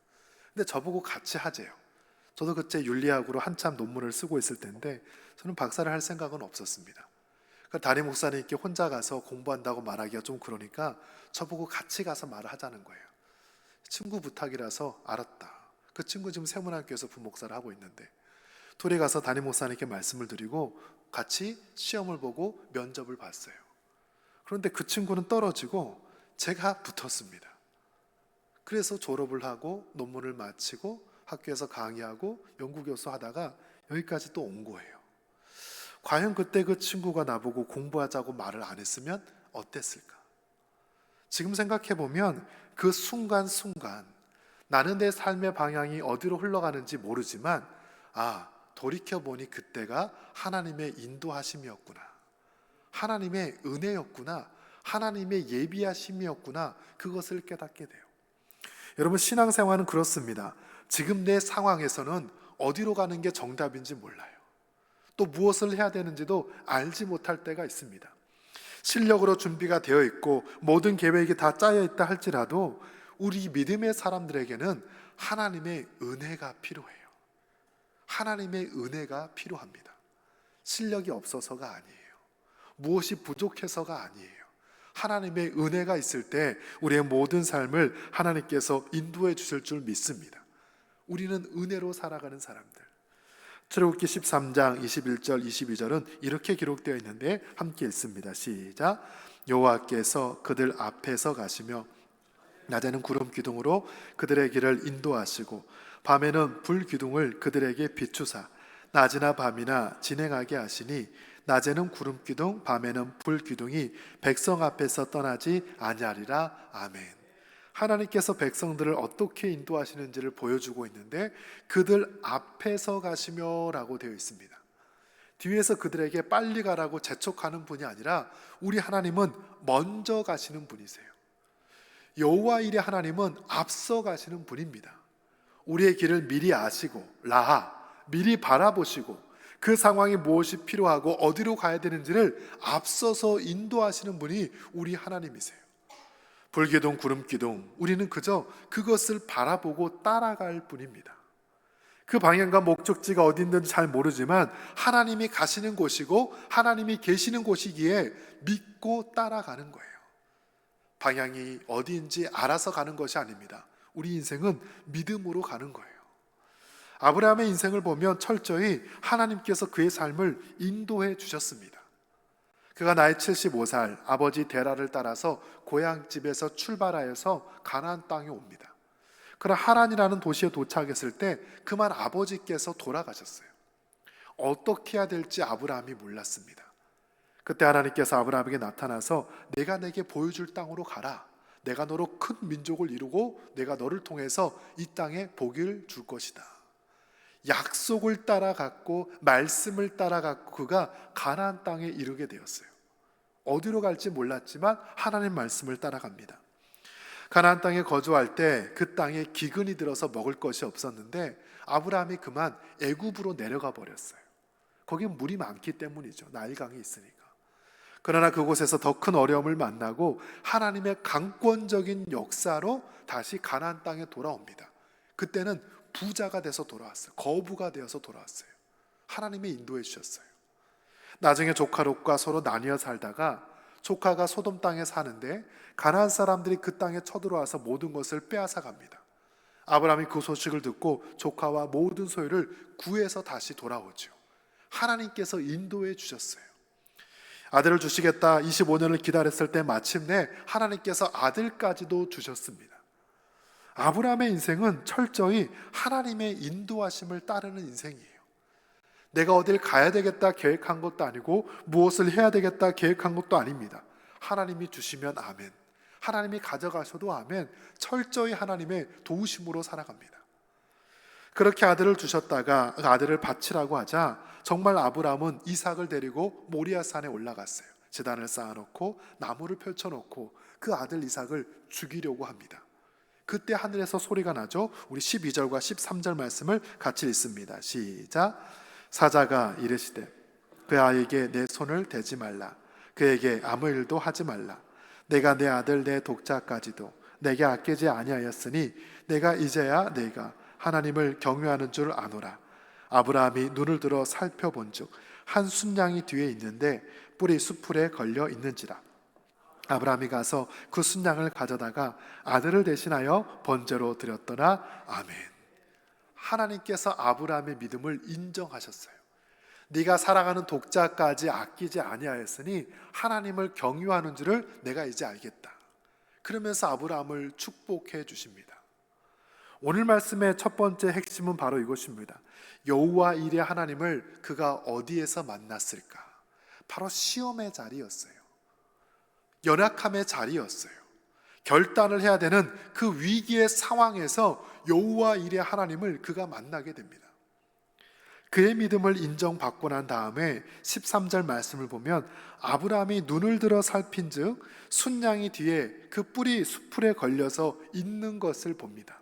근데 저보고 같이 하재요. 저도 그때 윤리학으로 한참 논문을 쓰고 있을 텐데 저는 박사를 할 생각은 없었습니다. 그러니까 담임 목사님께 혼자 가서 공부한다고 말하기가 좀 그러니까 저보고 같이 가서 말을 하자는 거예요. 친구 부탁이라서 알았다. 그 친구 지금 세문학교에서 부목사를 하고 있는데 둘이 가서 담임 목사님께 말씀을 드리고 같이 시험을 보고 면접을 봤어요. 그런데 그 친구는 떨어지고 제가 붙었습니다. 그래서 졸업을 하고 논문을 마치고 학교에서 강의하고 연구교수 하다가 여기까지 또 온 거예요. 과연 그때 그 친구가 나보고 공부하자고 말을 안 했으면 어땠을까? 지금 생각해 보면 그 순간순간 나는 내 삶의 방향이 어디로 흘러가는지 모르지만 돌이켜보니 그때가 하나님의 인도하심이었구나, 하나님의 은혜였구나, 하나님의 예비하심이었구나, 그것을 깨닫게 돼요. 여러분, 신앙생활은 그렇습니다. 지금 내 상황에서는 어디로 가는 게 정답인지 몰라요. 또 무엇을 해야 되는지도 알지 못할 때가 있습니다. 실력으로 준비가 되어 있고 모든 계획이 다 짜여 있다 할지라도 우리 믿음의 사람들에게는 하나님의 은혜가 필요해요. 하나님의 은혜가 필요합니다. 실력이 없어서가 아니에요. 무엇이 부족해서가 아니에요. 하나님의 은혜가 있을 때 우리의 모든 삶을 하나님께서 인도해 주실 줄 믿습니다. 우리는 은혜로 살아가는 사람들. 출애굽기 13장 21절 22절은 이렇게 기록되어 있는데 함께 읽습니다. 시작. 여호와께서 그들 앞에서 가시며 낮에는 구름 기둥으로 그들의 길을 인도하시고 밤에는 불 기둥을 그들에게 비추사 낮이나 밤이나 진행하게 하시니 낮에는 구름 기둥 밤에는 불 기둥이 백성 앞에서 떠나지 아니하리라. 아멘. 하나님께서 백성들을 어떻게 인도하시는지를 보여주고 있는데 그들 앞에서 가시며 라고 되어 있습니다. 뒤에서 그들에게 빨리 가라고 재촉하는 분이 아니라 우리 하나님은 먼저 가시는 분이세요. 여호와 일의 하나님은 앞서 가시는 분입니다. 우리의 길을 미리 아시고 미리 바라보시고 그 상황이 무엇이 필요하고 어디로 가야 되는지를 앞서서 인도하시는 분이 우리 하나님이세요. 불기둥 구름기둥, 우리는 그저 그것을 바라보고 따라갈 뿐입니다. 그 방향과 목적지가 어디 있는지 잘 모르지만 하나님이 가시는 곳이고 하나님이 계시는 곳이기에 믿고 따라가는 거예요. 방향이 어디인지 알아서 가는 것이 아닙니다. 우리 인생은 믿음으로 가는 거예요. 아브라함의 인생을 보면 철저히 하나님께서 그의 삶을 인도해 주셨습니다. 그가 나이 75살 아버지 데라를 따라서 고향집에서 출발하여서 가나안 땅에 옵니다. 그러나 하란이라는 도시에 도착했을 때 그만 아버지께서 돌아가셨어요. 어떻게 해야 될지 아브라함이 몰랐습니다. 그때 하나님께서 아브라함에게 나타나서 내가 내게 보여줄 땅으로 가라. 내가 너로 큰 민족을 이루고 내가 너를 통해서 이 땅에 복을 줄 것이다. 약속을 따라갔고 말씀을 따라갔고 그가 가나안 땅에 이르게 되었어요. 어디로 갈지 몰랐지만 하나님 말씀을 따라갑니다. 가나안 땅에 거주할 때 그 땅에 기근이 들어서 먹을 것이 없었는데 아브라함이 그만 애굽으로 내려가 버렸어요. 거기 물이 많기 때문이죠. 나일강이 있으니까. 그러나 그곳에서 더 큰 어려움을 만나고 하나님의 강권적인 역사로 다시 가나안 땅에 돌아옵니다. 그때는 부자가 돼서 돌아왔어요. 거부가 되어서 돌아왔어요. 하나님이 인도해 주셨어요. 나중에 조카 롯과 서로 나뉘어 살다가 조카가 소돔 땅에 사는데 가나안 사람들이 그 땅에 쳐들어와서 모든 것을 빼앗아 갑니다. 아브라함이 그 소식을 듣고 조카와 모든 소유를 구해서 다시 돌아오죠. 하나님께서 인도해 주셨어요. 아들을 주시겠다 25년을 기다렸을 때 마침내 하나님께서 아들까지도 주셨습니다. 아브라함의 인생은 철저히 하나님의 인도하심을 따르는 인생이에요. 내가 어딜 가야 되겠다 계획한 것도 아니고 무엇을 해야 되겠다 계획한 것도 아닙니다. 하나님이 주시면 아멘, 하나님이 가져가셔도 아멘, 철저히 하나님의 도우심으로 살아갑니다. 그렇게 아들을 주셨다가 그 아들을 바치라고 하자 정말 아브라함은 이삭을 데리고 모리아산에 올라갔어요. 제단을 쌓아놓고 나무를 펼쳐놓고 그 아들 이삭을 죽이려고 합니다. 그때 하늘에서 소리가 나죠. 우리 12절과 13절 말씀을 같이 읽습니다. 시작. 사자가 이르시되 그 아이에게 내 손을 대지 말라. 그에게 아무 일도 하지 말라. 내가 내 아들 내 독자까지도 내게 아끼지 아니하였으니 내가 이제야 내가 하나님을 경외하는 줄 아노라. 아브라함이 눈을 들어 살펴본즉 한 순양이 뒤에 있는데 뿔이 수풀에 걸려 있는지라. 아브라함이 가서 그 순양을 가져다가 아들을 대신하여 번제로 드렸더라. 아멘. 하나님께서 아브라함의 믿음을 인정하셨어요. 네가 살아가는 독자까지 아끼지 아니하였으니 하나님을 경유하는 줄을 내가 이제 알겠다. 그러면서 아브라함을 축복해 주십니다. 오늘 말씀의 첫 번째 핵심은 바로 이것입니다. 여호와 일의 하나님을 그가 어디에서 만났을까? 바로 시험의 자리였어요. 연약함의 자리였어요. 결단을 해야 되는 그 위기의 상황에서 여호와 일의 하나님을 그가 만나게 됩니다. 그의 믿음을 인정받고 난 다음에 13절 말씀을 보면 아브라함이 눈을 들어 살핀즉 순양이 뒤에 그 뿔이 수풀에 걸려서 있는 것을 봅니다.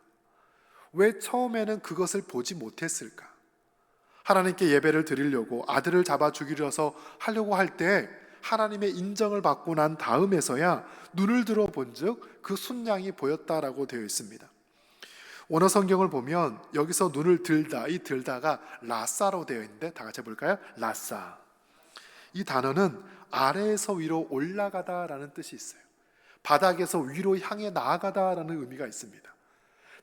왜 처음에는 그것을 보지 못했을까? 하나님께 예배를 드리려고 아들을 잡아 죽이려서 하려고 할 때 하나님의 인정을 받고 난 다음에서야 눈을 들어 본즉 그 순양이 보였다라고 되어 있습니다. 원어 성경을 보면 여기서 눈을 들다, 이 들다가 라사로 되어 있는데 다 같이 볼까요? 라사. 이 단어는 아래에서 위로 올라가다라는 뜻이 있어요. 바닥에서 위로 향해 나아가다라는 의미가 있습니다.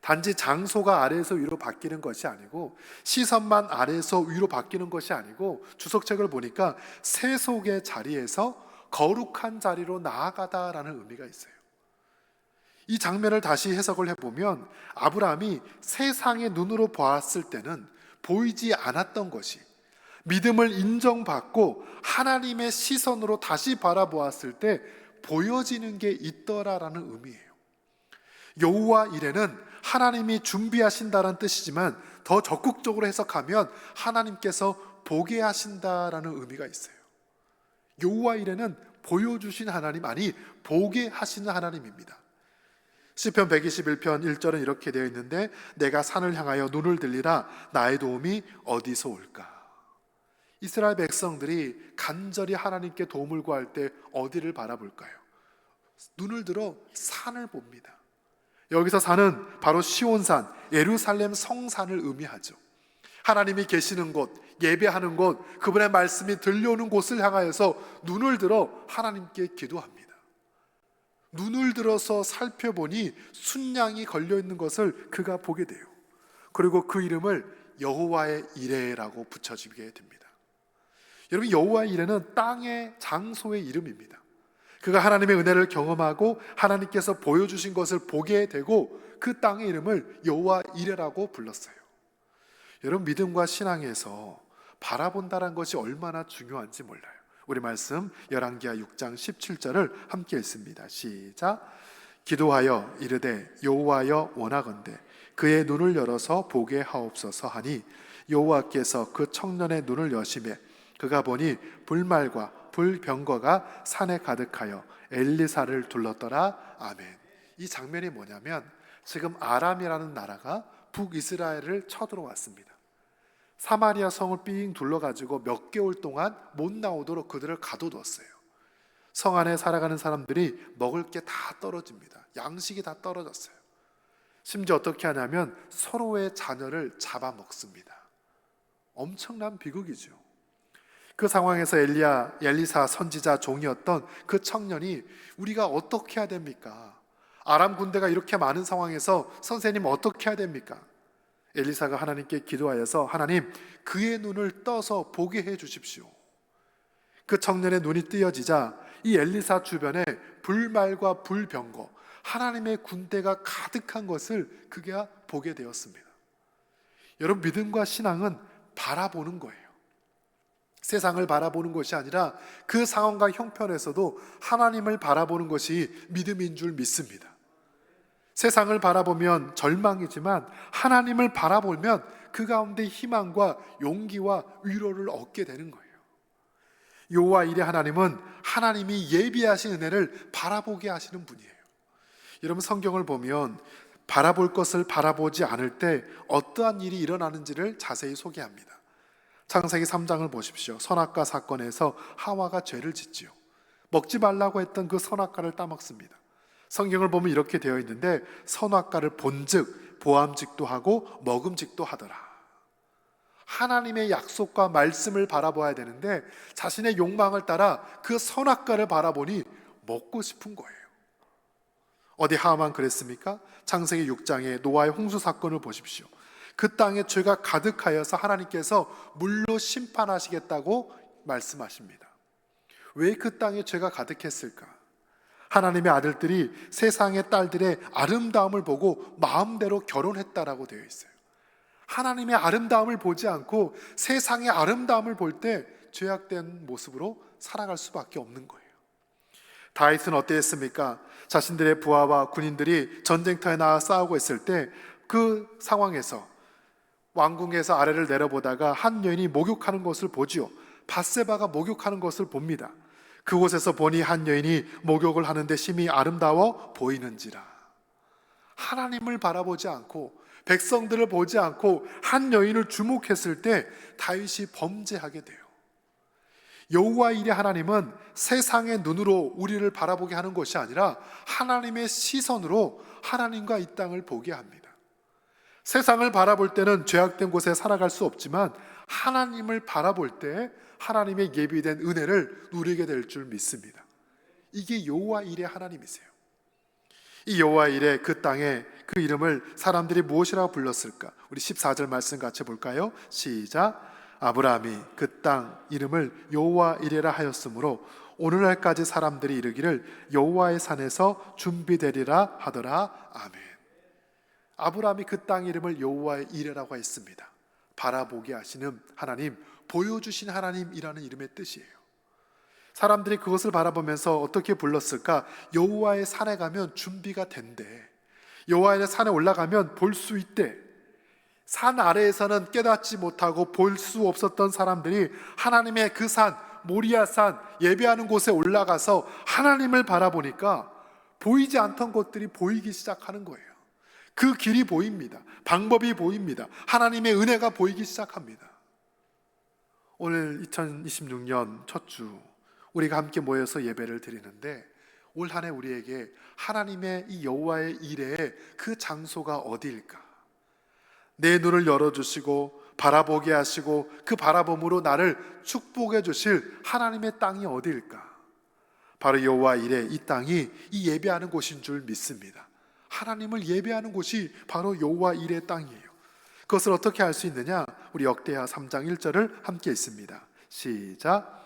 단지 장소가 아래에서 위로 바뀌는 것이 아니고 시선만 아래에서 위로 바뀌는 것이 아니고 주석책을 보니까 세속의 자리에서 거룩한 자리로 나아가다라는 의미가 있어요. 이 장면을 다시 해석을 해보면 아브라함이 세상의 눈으로 보았을 때는 보이지 않았던 것이 믿음을 인정받고 하나님의 시선으로 다시 바라보았을 때 보여지는 게 있더라라는 의미예요. 여호와 이레는 하나님이 준비하신다는 뜻이지만 더 적극적으로 해석하면 하나님께서 보게 하신다라는 의미가 있어요. 여호와 이레는 보여주신 하나님, 아니 보게 하시는 하나님입니다. 시편 121편 1절은 이렇게 되어 있는데 내가 산을 향하여 눈을 들리라 나의 도움이 어디서 올까? 이스라엘 백성들이 간절히 하나님께 도움을 구할 때 어디를 바라볼까요? 눈을 들어 산을 봅니다. 여기서 산은 바로 시온산, 예루살렘 성산을 의미하죠. 하나님이 계시는 곳, 예배하는 곳, 그분의 말씀이 들려오는 곳을 향하여서 눈을 들어 하나님께 기도합니다. 눈을 들어서 살펴보니 순양이 걸려있는 것을 그가 보게 돼요. 그리고 그 이름을 여호와의 이레라고 붙여지게 됩니다. 여러분, 여호와의 이레는 땅의 장소의 이름입니다. 그가 하나님의 은혜를 경험하고 하나님께서 보여주신 것을 보게 되고 그 땅의 이름을 여호와 이레라고 불렀어요. 여러분, 믿음과 신앙에서 바라본다는 것이 얼마나 중요한지 몰라요. 우리 말씀 열왕기하 6장 17절을 함께 읽습니다. 시작. 기도하여 이르되 여호와여 원하건대 그의 눈을 열어서 보게 하옵소서 하니 여호와께서 그 청년의 눈을 여시매 그가 보니 불말과 불병거가 산에 가득하여 엘리사를 둘렀더라. 아멘. 이 장면이 뭐냐면 지금 아람이라는 나라가 북이스라엘을 쳐들어왔습니다. 사마리아 성을 삥 둘러가지고 몇 개월 동안 못 나오도록 그들을 가둬뒀어요. 성 안에 살아가는 사람들이 먹을 게 다 떨어집니다. 양식이 다 떨어졌어요. 심지어 어떻게 하냐면 서로의 자녀를 잡아먹습니다. 엄청난 비극이죠. 그 상황에서 엘리사 선지자 종이었던 그 청년이 우리가 어떻게 해야 됩니까? 아람 군대가 이렇게 많은 상황에서 선생님 어떻게 해야 됩니까? 엘리사가 하나님께 기도하여서 하나님 그의 눈을 떠서 보게 해 주십시오. 그 청년의 눈이 뜨여지자 이 엘리사 주변에 불말과 불병거 하나님의 군대가 가득한 것을 그가 보게 되었습니다. 여러분, 믿음과 신앙은 바라보는 거예요. 세상을 바라보는 것이 아니라 그 상황과 형편에서도 하나님을 바라보는 것이 믿음인 줄 믿습니다. 세상을 바라보면 절망이지만 하나님을 바라보면 그 가운데 희망과 용기와 위로를 얻게 되는 거예요. 여호와 이레 하나님은 하나님이 예비하신 은혜를 바라보게 하시는 분이에요. 여러분, 성경을 보면 바라볼 것을 바라보지 않을 때 어떠한 일이 일어나는지를 자세히 소개합니다. 창세기 3장을 보십시오. 선악과 사건에서 하와가 죄를 짓지요. 먹지 말라고 했던 그 선악과를 따먹습니다. 성경을 보면 이렇게 되어 있는데 선악과를 본즉 보암직도 하고 먹음직도 하더라. 하나님의 약속과 말씀을 바라봐야 되는데 자신의 욕망을 따라 그 선악과를 바라보니 먹고 싶은 거예요. 어디 하만 그랬습니까? 창세기 6장의 노아의 홍수 사건을 보십시오. 그 땅에 죄가 가득하여서 하나님께서 물로 심판하시겠다고 말씀하십니다. 왜 그 땅에 죄가 가득했을까? 하나님의 아들들이 세상의 딸들의 아름다움을 보고 마음대로 결혼했다라고 되어 있어요. 하나님의 아름다움을 보지 않고 세상의 아름다움을 볼 때 죄악된 모습으로 살아갈 수밖에 없는 거예요. 다윗은 어땠습니까? 자신들의 부하와 군인들이 전쟁터에 나와 싸우고 있을 때 그 상황에서 왕궁에서 아래를 내려보다가 한 여인이 목욕하는 것을 보지요. 밧세바가 목욕하는 것을 봅니다. 그곳에서 보니 한 여인이 목욕을 하는데 심히 아름다워 보이는지라. 하나님을 바라보지 않고 백성들을 보지 않고 한 여인을 주목했을 때 다윗이 범죄하게 돼요. 여호와 일의 하나님은 세상의 눈으로 우리를 바라보게 하는 것이 아니라 하나님의 시선으로 하나님과 이 땅을 보게 합니다. 세상을 바라볼 때는 죄악된 곳에 살아갈 수 없지만 하나님을 바라볼 때 하나님의 예비된 은혜를 누리게 될 줄 믿습니다. 이게 여호와 일의 하나님이세요. 이 여호와 일의 그 땅에 그 이름을 사람들이 무엇이라고 불렀을까? 우리 14절 말씀 같이 볼까요? 시작. 아브라함이 그 땅 이름을 여호와 이레라 하였으므로 오늘날까지 사람들이 이르기를 여호와의 산에서 준비되리라 하더라. 아멘. 아브라함이 그 땅 이름을 여호와의 이레라고 했습니다. 바라보게 하시는 하나님, 보여주신 하나님이라는 이름의 뜻이에요. 사람들이 그것을 바라보면서 어떻게 불렀을까? 여호와의 산에 가면 준비가 된대. 여호와의 산에 올라가면 볼 수 있대. 산 아래에서는 깨닫지 못하고 볼 수 없었던 사람들이 하나님의 그 산, 모리아산 예배하는 곳에 올라가서 하나님을 바라보니까 보이지 않던 것들이 보이기 시작하는 거예요. 그 길이 보입니다. 방법이 보입니다. 하나님의 은혜가 보이기 시작합니다. 오늘 2026년 첫 주 우리가 함께 모여서 예배를 드리는데 올 한 해 우리에게 하나님의 이 여호와의 일의 그 장소가 어디일까? 내 눈을 열어주시고 바라보게 하시고 그 바라봄으로 나를 축복해 주실 하나님의 땅이 어디일까? 바로 여호와 일의 이 땅이 이 예배하는 곳인 줄 믿습니다. 하나님을 예배하는 곳이 바로 여호와 일의 땅이에요. 그것을 어떻게 알 수 있느냐? 우리 역대하 3장 1절을 함께 읽습니다. 시작.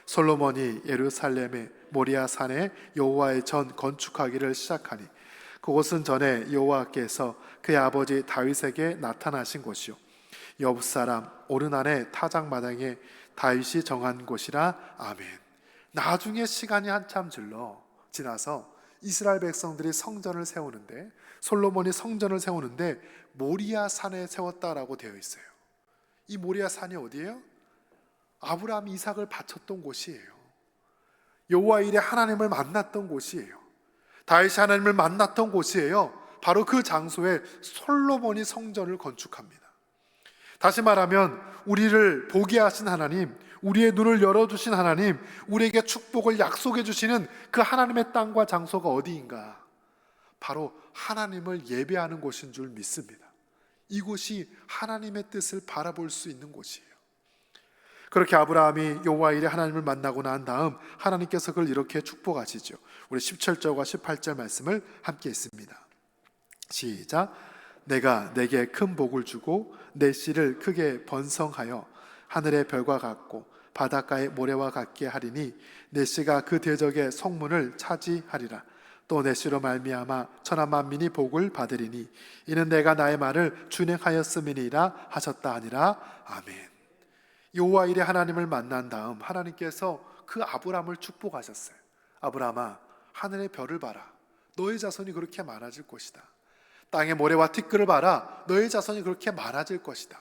솔로몬이 예루살렘의 모리아 산에 여호와의 전 건축하기를 시작하니 그곳은 전에 여호와께서 그의 아버지 다윗에게 나타나신 곳이요 여부 사람 오르난의 타작마당에 다윗이 정한 곳이라. 아멘. 나중에 시간이 한참 지나서 이스라엘 백성들이 성전을 세우는데 솔로몬이 성전을 세우는데 모리아 산에 세웠다라고 되어 있어요. 이 모리아 산이 어디예요? 아브라함이 이삭을 바쳤던 곳이에요. 여호와 일에 하나님을 만났던 곳이에요. 다윗이 하나님을 만났던 곳이에요. 바로 그 장소에 솔로몬이 성전을 건축합니다. 다시 말하면 우리를 보게 하신 하나님, 우리의 눈을 열어주신 하나님, 우리에게 축복을 약속해 주시는 그 하나님의 땅과 장소가 어디인가? 바로 하나님을 예배하는 곳인 줄 믿습니다. 이곳이 하나님의 뜻을 바라볼 수 있는 곳이에요. 그렇게 아브라함이 여호와 일에 하나님을 만나고 난 다음 하나님께서 그걸 이렇게 축복하시죠. 우리 17절과 18절 말씀을 함께 읽습니다. 시작. 내가 내게 큰 복을 주고 내 씨를 크게 번성하여 하늘의 별과 같고 바닷가의 모래와 같게 하리니 내 씨가 그 대적의 성문을 차지하리라. 또 내 씨로 말미암아 천하 만민이 복을 받으리니 이는 내가 나의 말을 준행하였음이니라 하셨다 하니라. 아멘. 여호와 일에 하나님을 만난 다음 하나님께서 그 아브라함을 축복하셨어요. 아브라함아, 하늘의 별을 봐라. 너의 자손이 그렇게 많아질 것이다. 땅의 모래와 티끌을 봐라. 너의 자손이 그렇게 많아질 것이다.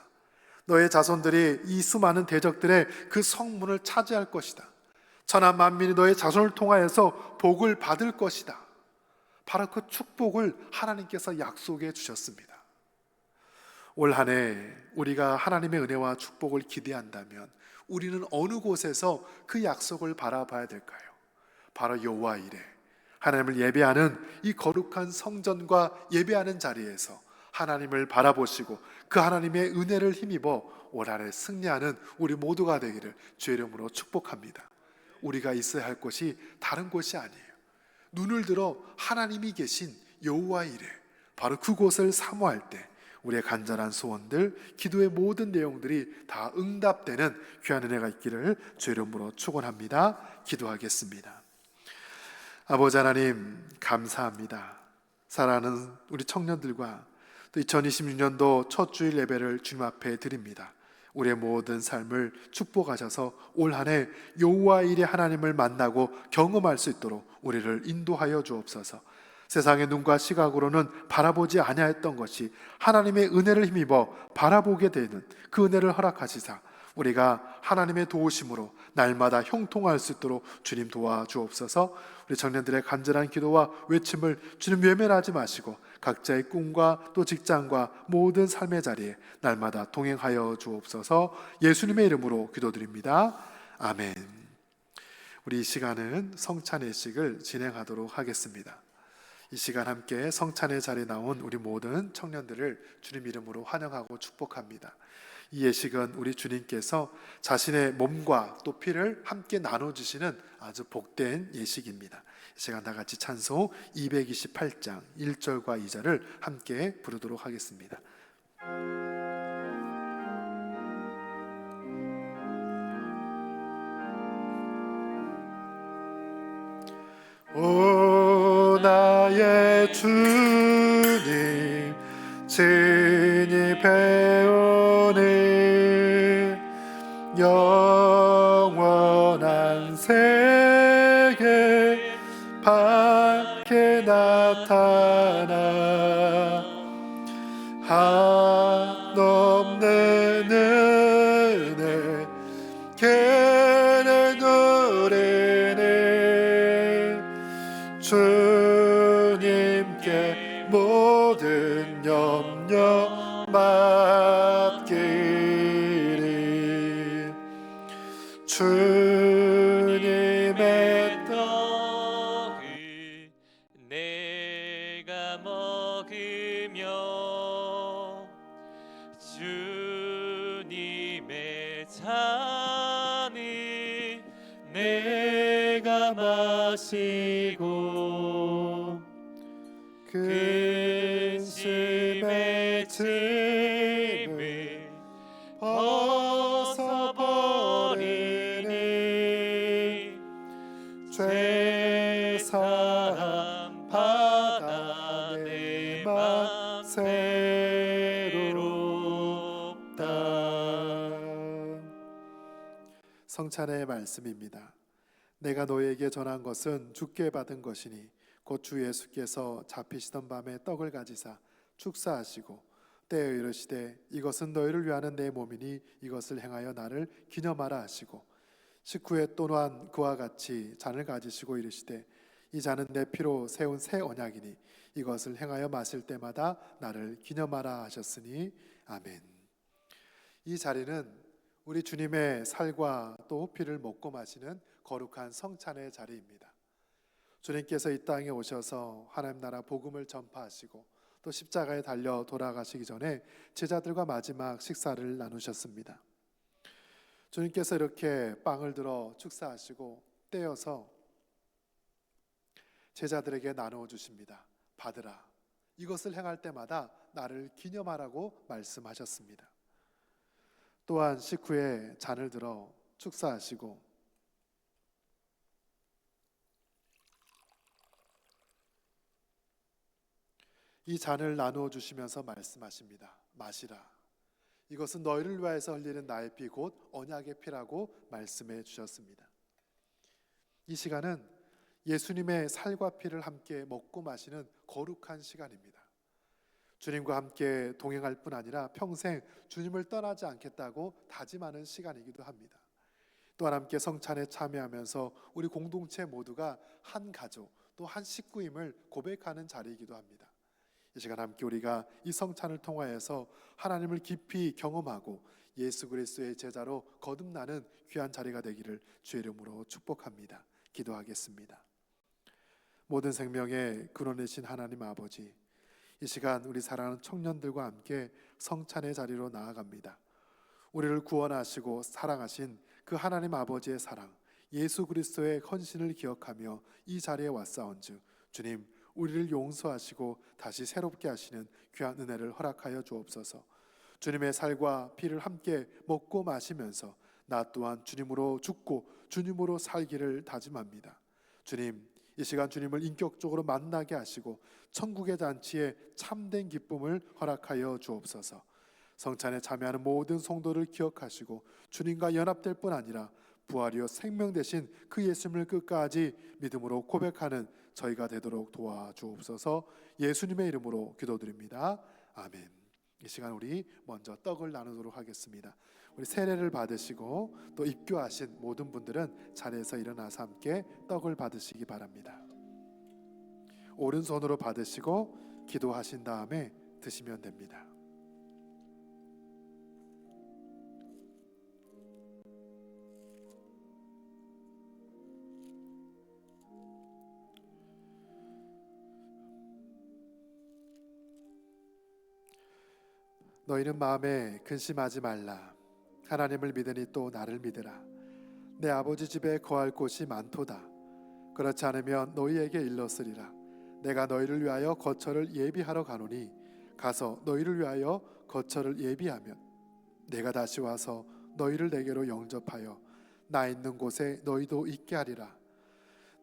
너의 자손들이 이 수많은 대적들의 그 성문을 차지할 것이다. 천하 만민이 너의 자손을 통하여서 복을 받을 것이다. 바로 그 축복을 하나님께서 약속해 주셨습니다. 올 한 해 우리가 하나님의 은혜와 축복을 기대한다면 우리는 어느 곳에서 그 약속을 바라봐야 될까요? 바로 여호와 일에 하나님을 예배하는 이 거룩한 성전과 예배하는 자리에서 하나님을 바라보시고 그 하나님의 은혜를 힘입어 올 한 해 승리하는 우리 모두가 되기를 주의 이름으로 축복합니다. 우리가 있어야 할 곳이 다른 곳이 아니에요. 눈을 들어 하나님이 계신 여호와 일에 바로 그곳을 사모할 때 우리의 간절한 소원들, 기도의 모든 내용들이 다 응답되는 귀한 은혜가 있기를 주의 이름으로 축원합니다. 기도하겠습니다. 아버지 하나님 감사합니다. 사랑하는 우리 청년들과 또 2026년도 첫 주일 예배를 주님 앞에 드립니다. 우리의 모든 삶을 축복하셔서 올 한 해 여호와 일의 하나님을 만나고 경험할 수 있도록 우리를 인도하여 주옵소서. 세상의 눈과 시각으로는 바라보지 아니하였던 것이 하나님의 은혜를 힘입어 바라보게 되는 그 은혜를 허락하시사 우리가 하나님의 도우심으로 날마다 형통할 수 있도록 주님 도와주옵소서. 우리 청년들의 간절한 기도와 외침을 주님 외면하지 마시고 각자의 꿈과 또 직장과 모든 삶의 자리에 날마다 동행하여 주옵소서. 예수님의 이름으로 기도드립니다. 아멘. 우리 이 시간은 성찬예식을 진행하도록 하겠습니다. 이 시간 함께 성찬의 자리에 나온 우리 모든 청년들을 주님 이름으로 환영하고 축복합니다. 이 예식은 우리 주님께서 자신의 몸과 또 피를 함께 나눠주시는 아주 복된 예식입니다. 이 시간 다 같이 찬송 228장 1절과 2절을 함께 부르도록 하겠습니다. 오 나의 주님 친히 배우니 영원한 세계 밖에 나타나 한없는 은혜 걔는 우리는 주님께 모든 염려 맡기리 주님의 떡을 내가 먹으며 주님의 잔을 내가 마시고 근심의 짐을 벗어버리니 죄사함 받아 내 맘 새롭다. 성찬의 말씀입니다. 내가 너에게 전한 것은 주께 받은 것이니 곧 주 예수께서 잡히시던 밤에 떡을 가지사 축사하시고 때에 이르시되 이것은 너희를 위하는 내 몸이니 이것을 행하여 나를 기념하라 하시고 식후에 또한 그와 같이 잔을 가지시고 이르시되 이 잔은 내 피로 세운 새 언약이니 이것을 행하여 마실 때마다 나를 기념하라 하셨으니 아멘. 이 자리는 우리 주님의 살과 또 피를 먹고 마시는 거룩한 성찬의 자리입니다. 주님께서 이 땅에 오셔서 하나님 나라 복음을 전파하시고 또 십자가에 달려 돌아가시기 전에 제자들과 마지막 식사를 나누셨습니다. 주님께서 이렇게 빵을 들어 축사하시고 떼어서 제자들에게 나누어 주십니다. 받으라. 이것을 행할 때마다 나를 기념하라고 말씀하셨습니다. 또한 식후에 잔을 들어 축사하시고 이 잔을 나누어 주시면서 말씀하십니다. 마시라. 이것은 너희를 위하여서 흘리는 나의 피 곧 언약의 피라고 말씀해 주셨습니다. 이 시간은 예수님의 살과 피를 함께 먹고 마시는 거룩한 시간입니다. 주님과 함께 동행할 뿐 아니라 평생 주님을 떠나지 않겠다고 다짐하는 시간이기도 합니다. 또한 함께 성찬에 참여하면서 우리 공동체 모두가 한 가족 또 한 식구임을 고백하는 자리이기도 합니다. 이 시간 함께 우리가 이 성찬을 통하여서 하나님을 깊이 경험하고 예수 그리스도의 제자로 거듭나는 귀한 자리가 되기를 주의 이름으로 축복합니다. 기도하겠습니다. 모든 생명의 근원이신 하나님 아버지, 이 시간 우리 사랑하는 청년들과 함께 성찬의 자리로 나아갑니다. 우리를 구원하시고 사랑하신 그 하나님 아버지의 사랑, 예수 그리스도의 헌신을 기억하며 이 자리에 왔사온즉 주님 우리를 용서하시고 다시 새롭게 하시는 귀한 은혜를 허락하여 주옵소서. 주님의 살과 피를 함께 먹고 마시면서 나 또한 주님으로 죽고 주님으로 살기를 다짐합니다. 주님, 이 시간 주님을 인격적으로 만나게 하시고 천국의 잔치에 참된 기쁨을 허락하여 주옵소서. 성찬에 참여하는 모든 성도를 기억하시고 주님과 연합될 뿐 아니라 부활이요 생명 되신 그 예수님을 끝까지 믿음으로 고백하는 저희가 되도록 도와주옵소서. 예수님의 이름으로 기도드립니다. 아멘. 이 시간 우리 먼저 떡을 나누도록 하겠습니다. 우리 세례를 받으시고 또 입교하신 모든 분들은 자리에서 일어나서 함께 떡을 받으시기 바랍니다. 오른손으로 받으시고 기도하신 다음에 드시면 됩니다. 너희는 마음에 근심하지 말라. 하나님을 믿으니 또 나를 믿으라. 내 아버지 집에 거할 곳이 많도다. 그렇지 않으면 너희에게 일렀으리라. 내가 너희를 위하여 거처를 예비하러 가노니 가서 너희를 위하여 거처를 예비하면 내가 다시 와서 너희를 내게로 영접하여 나 있는 곳에 너희도 있게 하리라.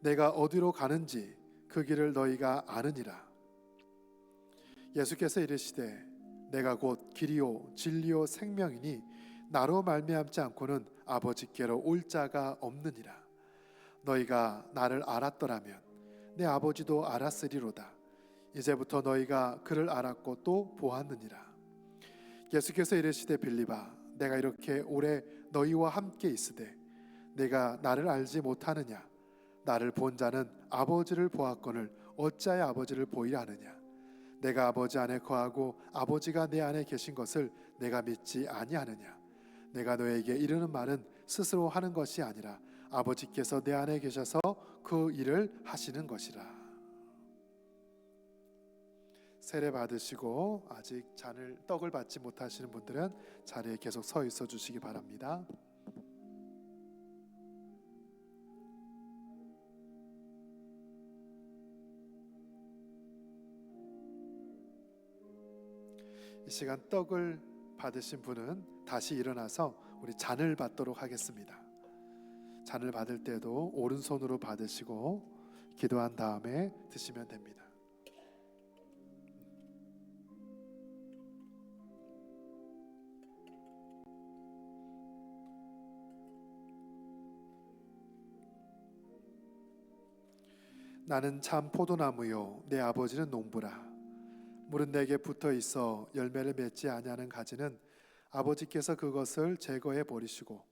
내가 어디로 가는지 그 길을 너희가 아느니라. 예수께서 이르시되 내가 곧 길이요 진리요 생명이니 나로 말미암지 않고는 아버지께로 올 자가 없느니라. 너희가 나를 알았더라면 내 아버지도 알았으리로다. 이제부터 너희가 그를 알았고 또 보았느니라. 예수께서 이르시되 빌립아 내가 이렇게 오래 너희와 함께 있으되 내가 나를 알지 못하느냐? 나를 본 자는 아버지를 보았거늘 어찌하여 아버지를 보이라 하느냐? 내가 아버지 안에 거하고 아버지가 내 안에 계신 것을 내가 믿지 아니하느냐? 내가 너에게 이르는 말은 스스로 하는 것이 아니라 아버지께서 내 안에 계셔서 그 일을 하시는 것이라. 세례 받으시고 아직 떡을 받지 못하시는 분들은 자리에 계속 서 있어 주시기 바랍니다. 이 시간 떡을 받으신 분은 다시 일어나서 우리 잔을 받도록 하겠습니다. 잔을 받을 때도 오른손으로 받으시고 기도한 다음에 드시면 됩니다. 나는 참 포도나무요 내 아버지는 농부라. 물은 내게 붙어 있어 열매를 맺지 아니하는 가지는 아버지께서 그것을 제거해 버리시고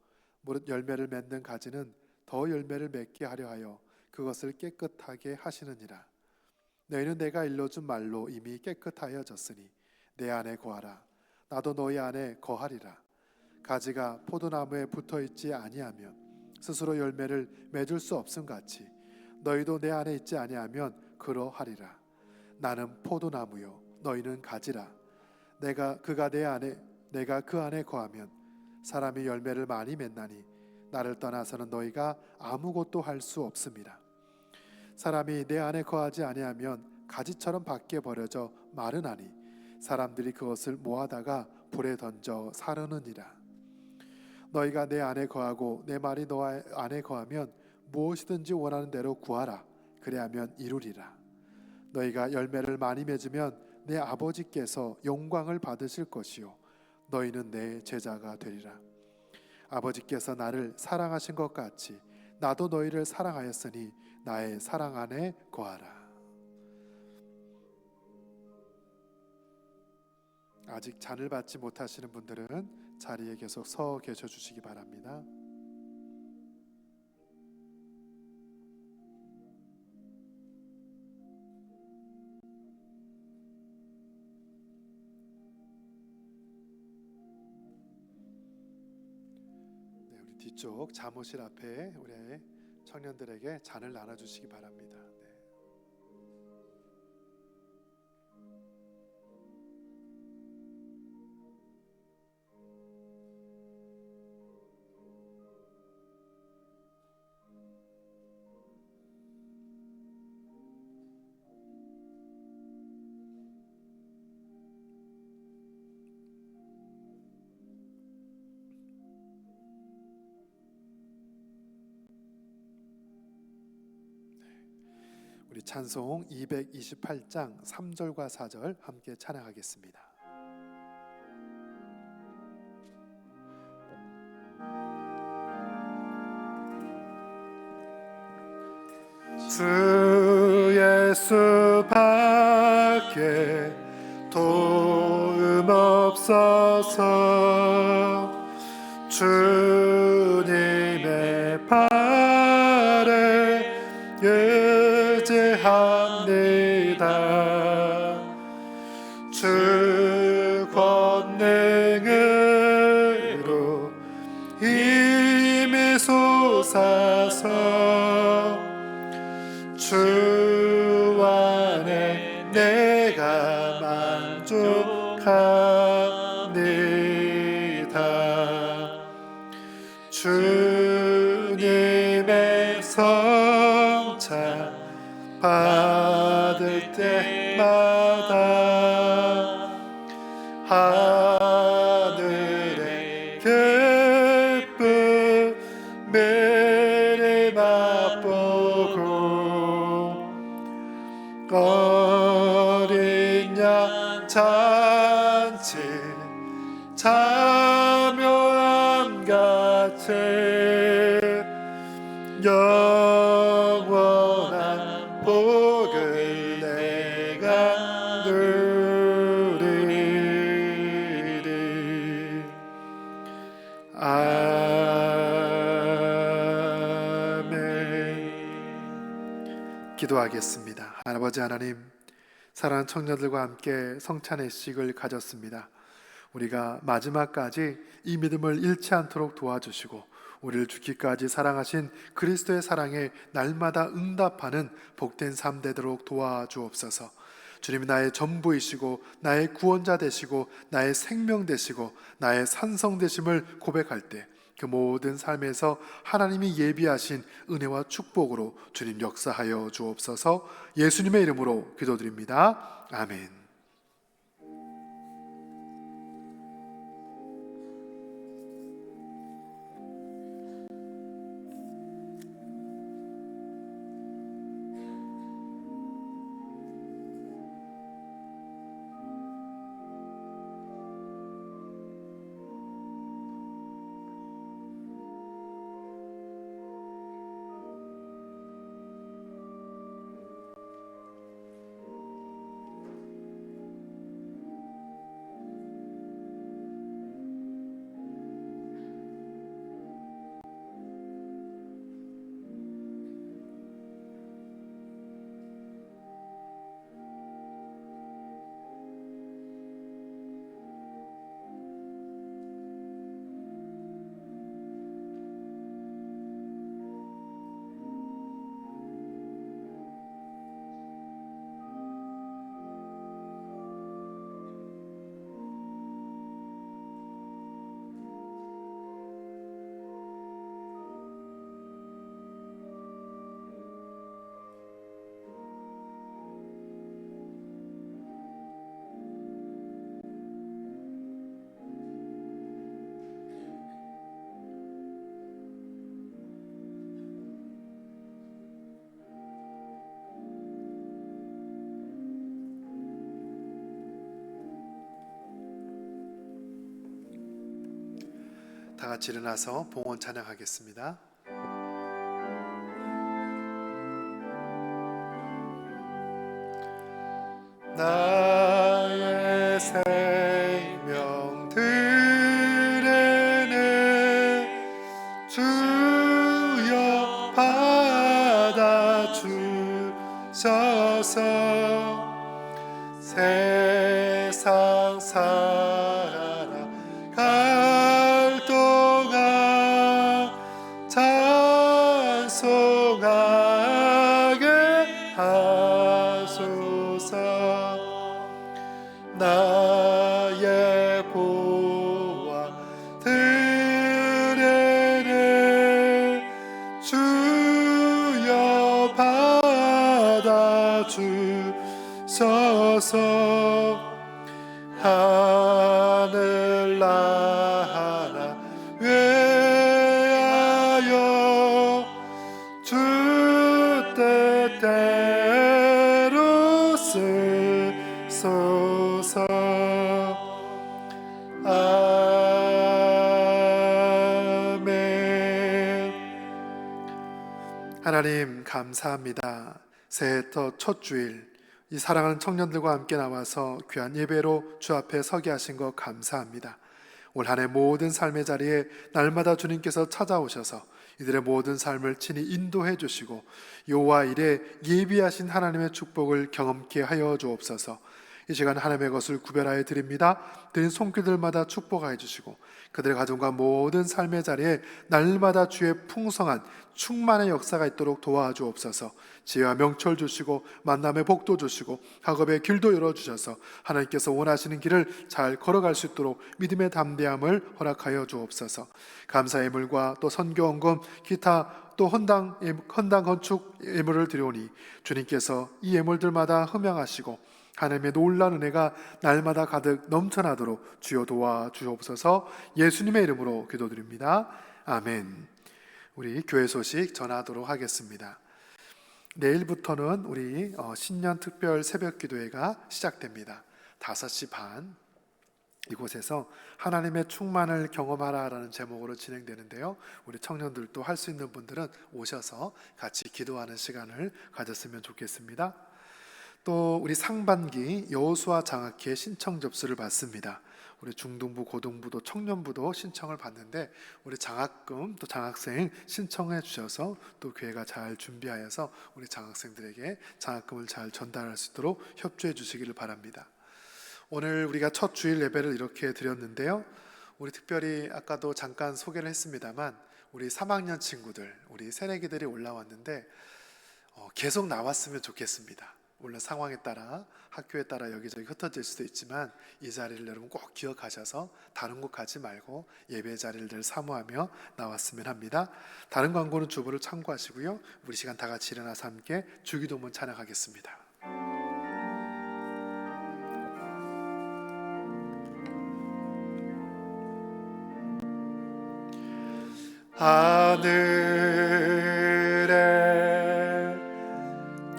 무릇 열매를 맺는 가지는 더 열매를 맺게 하려 하여 그것을 깨끗하게 하시느니라. 너희는 내가 일러준 말로 이미 깨끗하여졌으니 내 안에 거하라. 나도 너희 안에 거하리라. 가지가 포도나무에 붙어 있지 아니하면 스스로 열매를 맺을 수 없음 같이 너희도 내 안에 있지 아니하면 그러하리라. 나는 포도나무요 너희는 가지라. 내가 그 안에 거하면 사람이 열매를 많이 맺나니 나를 떠나서는 너희가 아무것도 할 수 없음이라. 사람이 내 안에 거하지 아니하면 가지처럼 밖에 버려져 마르나니 사람들이 그것을 모아다가 불에 던져 사르느니라. 너희가 내 안에 거하고 내 말이 너 안에 거하면 무엇이든지 원하는 대로 구하라. 그리하면 이루리라. 너희가 열매를 많이 맺으면 내 아버지께서 영광을 받으실 것이요 너희는 내 제자가 되리라. 아버지께서 나를 사랑하신 것 같이 나도 너희를 사랑하였으니 나의 사랑 안에 거하라. 아직 잔을 받지 못하시는 분들은 자리에 계속 서 계셔 주시기 바랍니다. 뒤쪽 잠옷실 앞에 우리 청년들에게 잔을 나눠주시기 바랍니다. 네. 우리 찬송 228장 3절과 4절 함께 찬양하겠습니다. 예수밖에 도움 없어서 주님의 발에 의지합니다. 주 권능으로 힘이 솟아서 주 안에 내가 만족합니다. 주님의 성찬 받을 때마다 하늘의 기쁨을 맛보고 어린 양 잔치 참여함같이 영원한 복을 내가 누리리. 아멘. 기도하겠습니다. 아버지 하나님, 사랑하는 청년들과 함께 성찬의 식을 가졌습니다. 우리가 마지막까지 이 믿음을 잃지 않도록 도와주시고 우리를 죽기까지 사랑하신 그리스도의 사랑에 날마다 응답하는 복된 삶 되도록 도와주옵소서. 주님이 나의 전부이시고 나의 구원자 되시고 나의 생명 되시고 나의 산성 되심을 고백할 때 그 모든 삶에서 하나님이 예비하신 은혜와 축복으로 주님 역사하여 주옵소서. 예수님의 이름으로 기도드립니다. 아멘. 다 같이 일어나서 봉헌 찬양하겠습니다. 나의 생명 드리네 주여 받아 주셔서 세상 살아갈 동안 찬송하게 하소서. 나의 보화 드리네 주여 받아 주소서. 하늘나라 위하여 주 뜻대로 쓰소서. 아멘. 하나님 감사합니다. 새해터 첫 주일 이 사랑하는 청년들과 함께 나와서 귀한 예배로 주 앞에 서게 하신 것 감사합니다. 올 한 해 모든 삶의 자리에 날마다 주님께서 찾아오셔서 이들의 모든 삶을 친히 인도해 주시고 여호와 일에 예비하신 하나님의 축복을 경험케 하여 주옵소서. 이 시간 하나님의 것을 구별하여 드립니다. 드린 손길들마다 축복하여 주시고 그들의 가정과 모든 삶의 자리에 날마다 주의 풍성한 충만의 역사가 있도록 도와주옵소서. 지혜와 명철 주시고 만남의 복도 주시고 학업의 길도 열어주셔서 하나님께서 원하시는 길을 잘 걸어갈 수 있도록 믿음의 담대함을 허락하여 주옵소서. 감사 예물과 또 선교원금 기타 또 헌당 건축 예물을 드려오니 주님께서 이 예물들마다 흠양하시고 하나님의 놀라운 은혜가 날마다 가득 넘쳐나도록 주여 도와주옵소서. 예수님의 이름으로 기도드립니다. 아멘. 우리 교회 소식 전하도록 하겠습니다. 내일부터는 우리 신년 특별 새벽 기도회가 시작됩니다. 5시 반 이곳에서 하나님의 충만을 경험하라라는 제목으로 진행되는데요. 우리 청년들도 할 수 있는 분들은 오셔서 같이 기도하는 시간을 가졌으면 좋겠습니다. 또 우리 상반기 여호수아 장학회 신청 접수를 받습니다. 우리 중등부, 고등부도 청년부도 신청을 받는데 우리 장학금 또 장학생 신청해 주셔서 또 교회가 잘 준비하여서 우리 장학생들에게 장학금을 잘 전달할 수 있도록 협조해 주시기를 바랍니다. 오늘 우리가 첫 주일 예배를 이렇게 드렸는데요. 우리 특별히 아까도 잠깐 소개를 했습니다만 우리 3학년 친구들, 우리 새내기들이 올라왔는데 계속 나왔으면 좋겠습니다. 물론 상황에 따라 학교에 따라 여기저기 흩어질 수도 있지만 이 자리를 여러분 꼭 기억하셔서 다른 곳 가지 말고 예배 자리를 늘 사모하며 나왔으면 합니다. 다른 광고는 주보를 참고하시고요. 우리 시간 다 같이 일어나서 함께 주기도문 찬양하겠습니다. 하늘에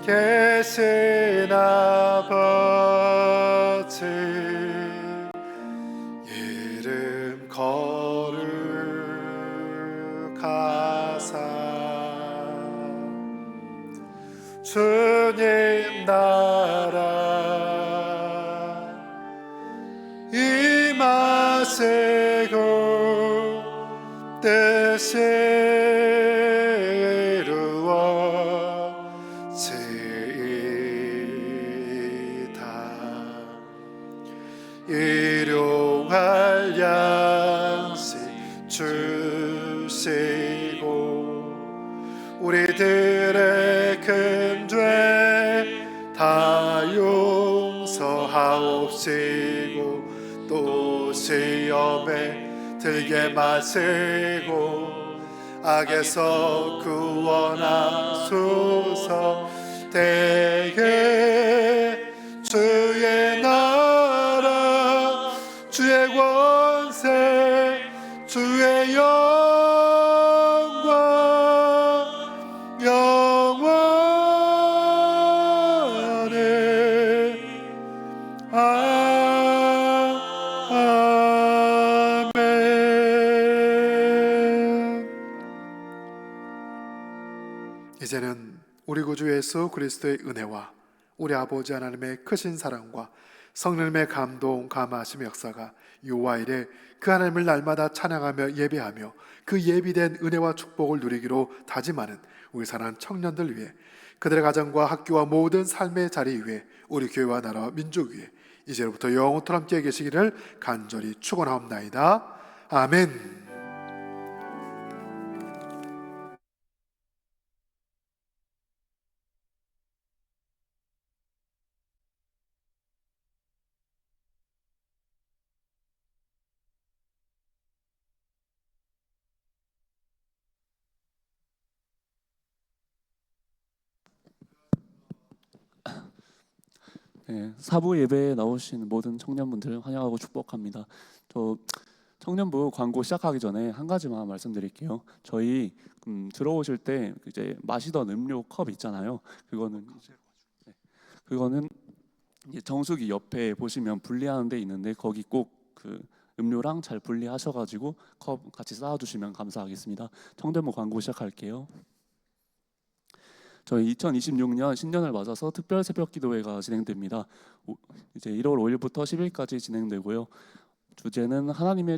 계신 아버지 이름 거룩하사 주님 나라 임하시고 뜻이 이루어지이다. 일용할 양식 주시고 우리들의 큰 죄 다 용서하옵시고 또 시험에 들게 마시고 악에서 구원하소서. 대개 주의 나라 주의 권세 주의 영광 영원히 이제는 우리 구주 예수 그리스도의 은혜와 우리 아버지 하나님의 크신 사랑과 성령님의 감동 감화하심 역사가 여호와 일에 그 하나님을 날마다 찬양하며 예배하며 그 예비된 은혜와 축복을 누리기로 다짐하는 우리 사랑하는 청년들 위해 그들의 가정과 학교와 모든 삶의 자리 위에 우리 교회와 나라와 민족 위에 이제로부터 영원토록 함께 계시기를 간절히 축원하옵나이다. 아멘. 네, 사부 예배에 나오신 모든 청년분들 환영하고 축복합니다. 저 청년부 광고 시작하기 전에 한 가지만 말씀드릴게요. 저희 들어오실 때 이제 마시던 음료 컵 있잖아요. 그거는 이제 정수기 옆에 보시면 분리하는 데 있는데 거기 꼭 그 음료랑 잘 분리하셔가지고 컵 같이 쌓아주시면 감사하겠습니다. 청년부 광고 시작할게요. 저희 2026년 신년을 맞아서 특별 새벽 기도회가 진행됩니다. 이제 1월 5일부터 10일까지 진행되고요. 주제는 하나님의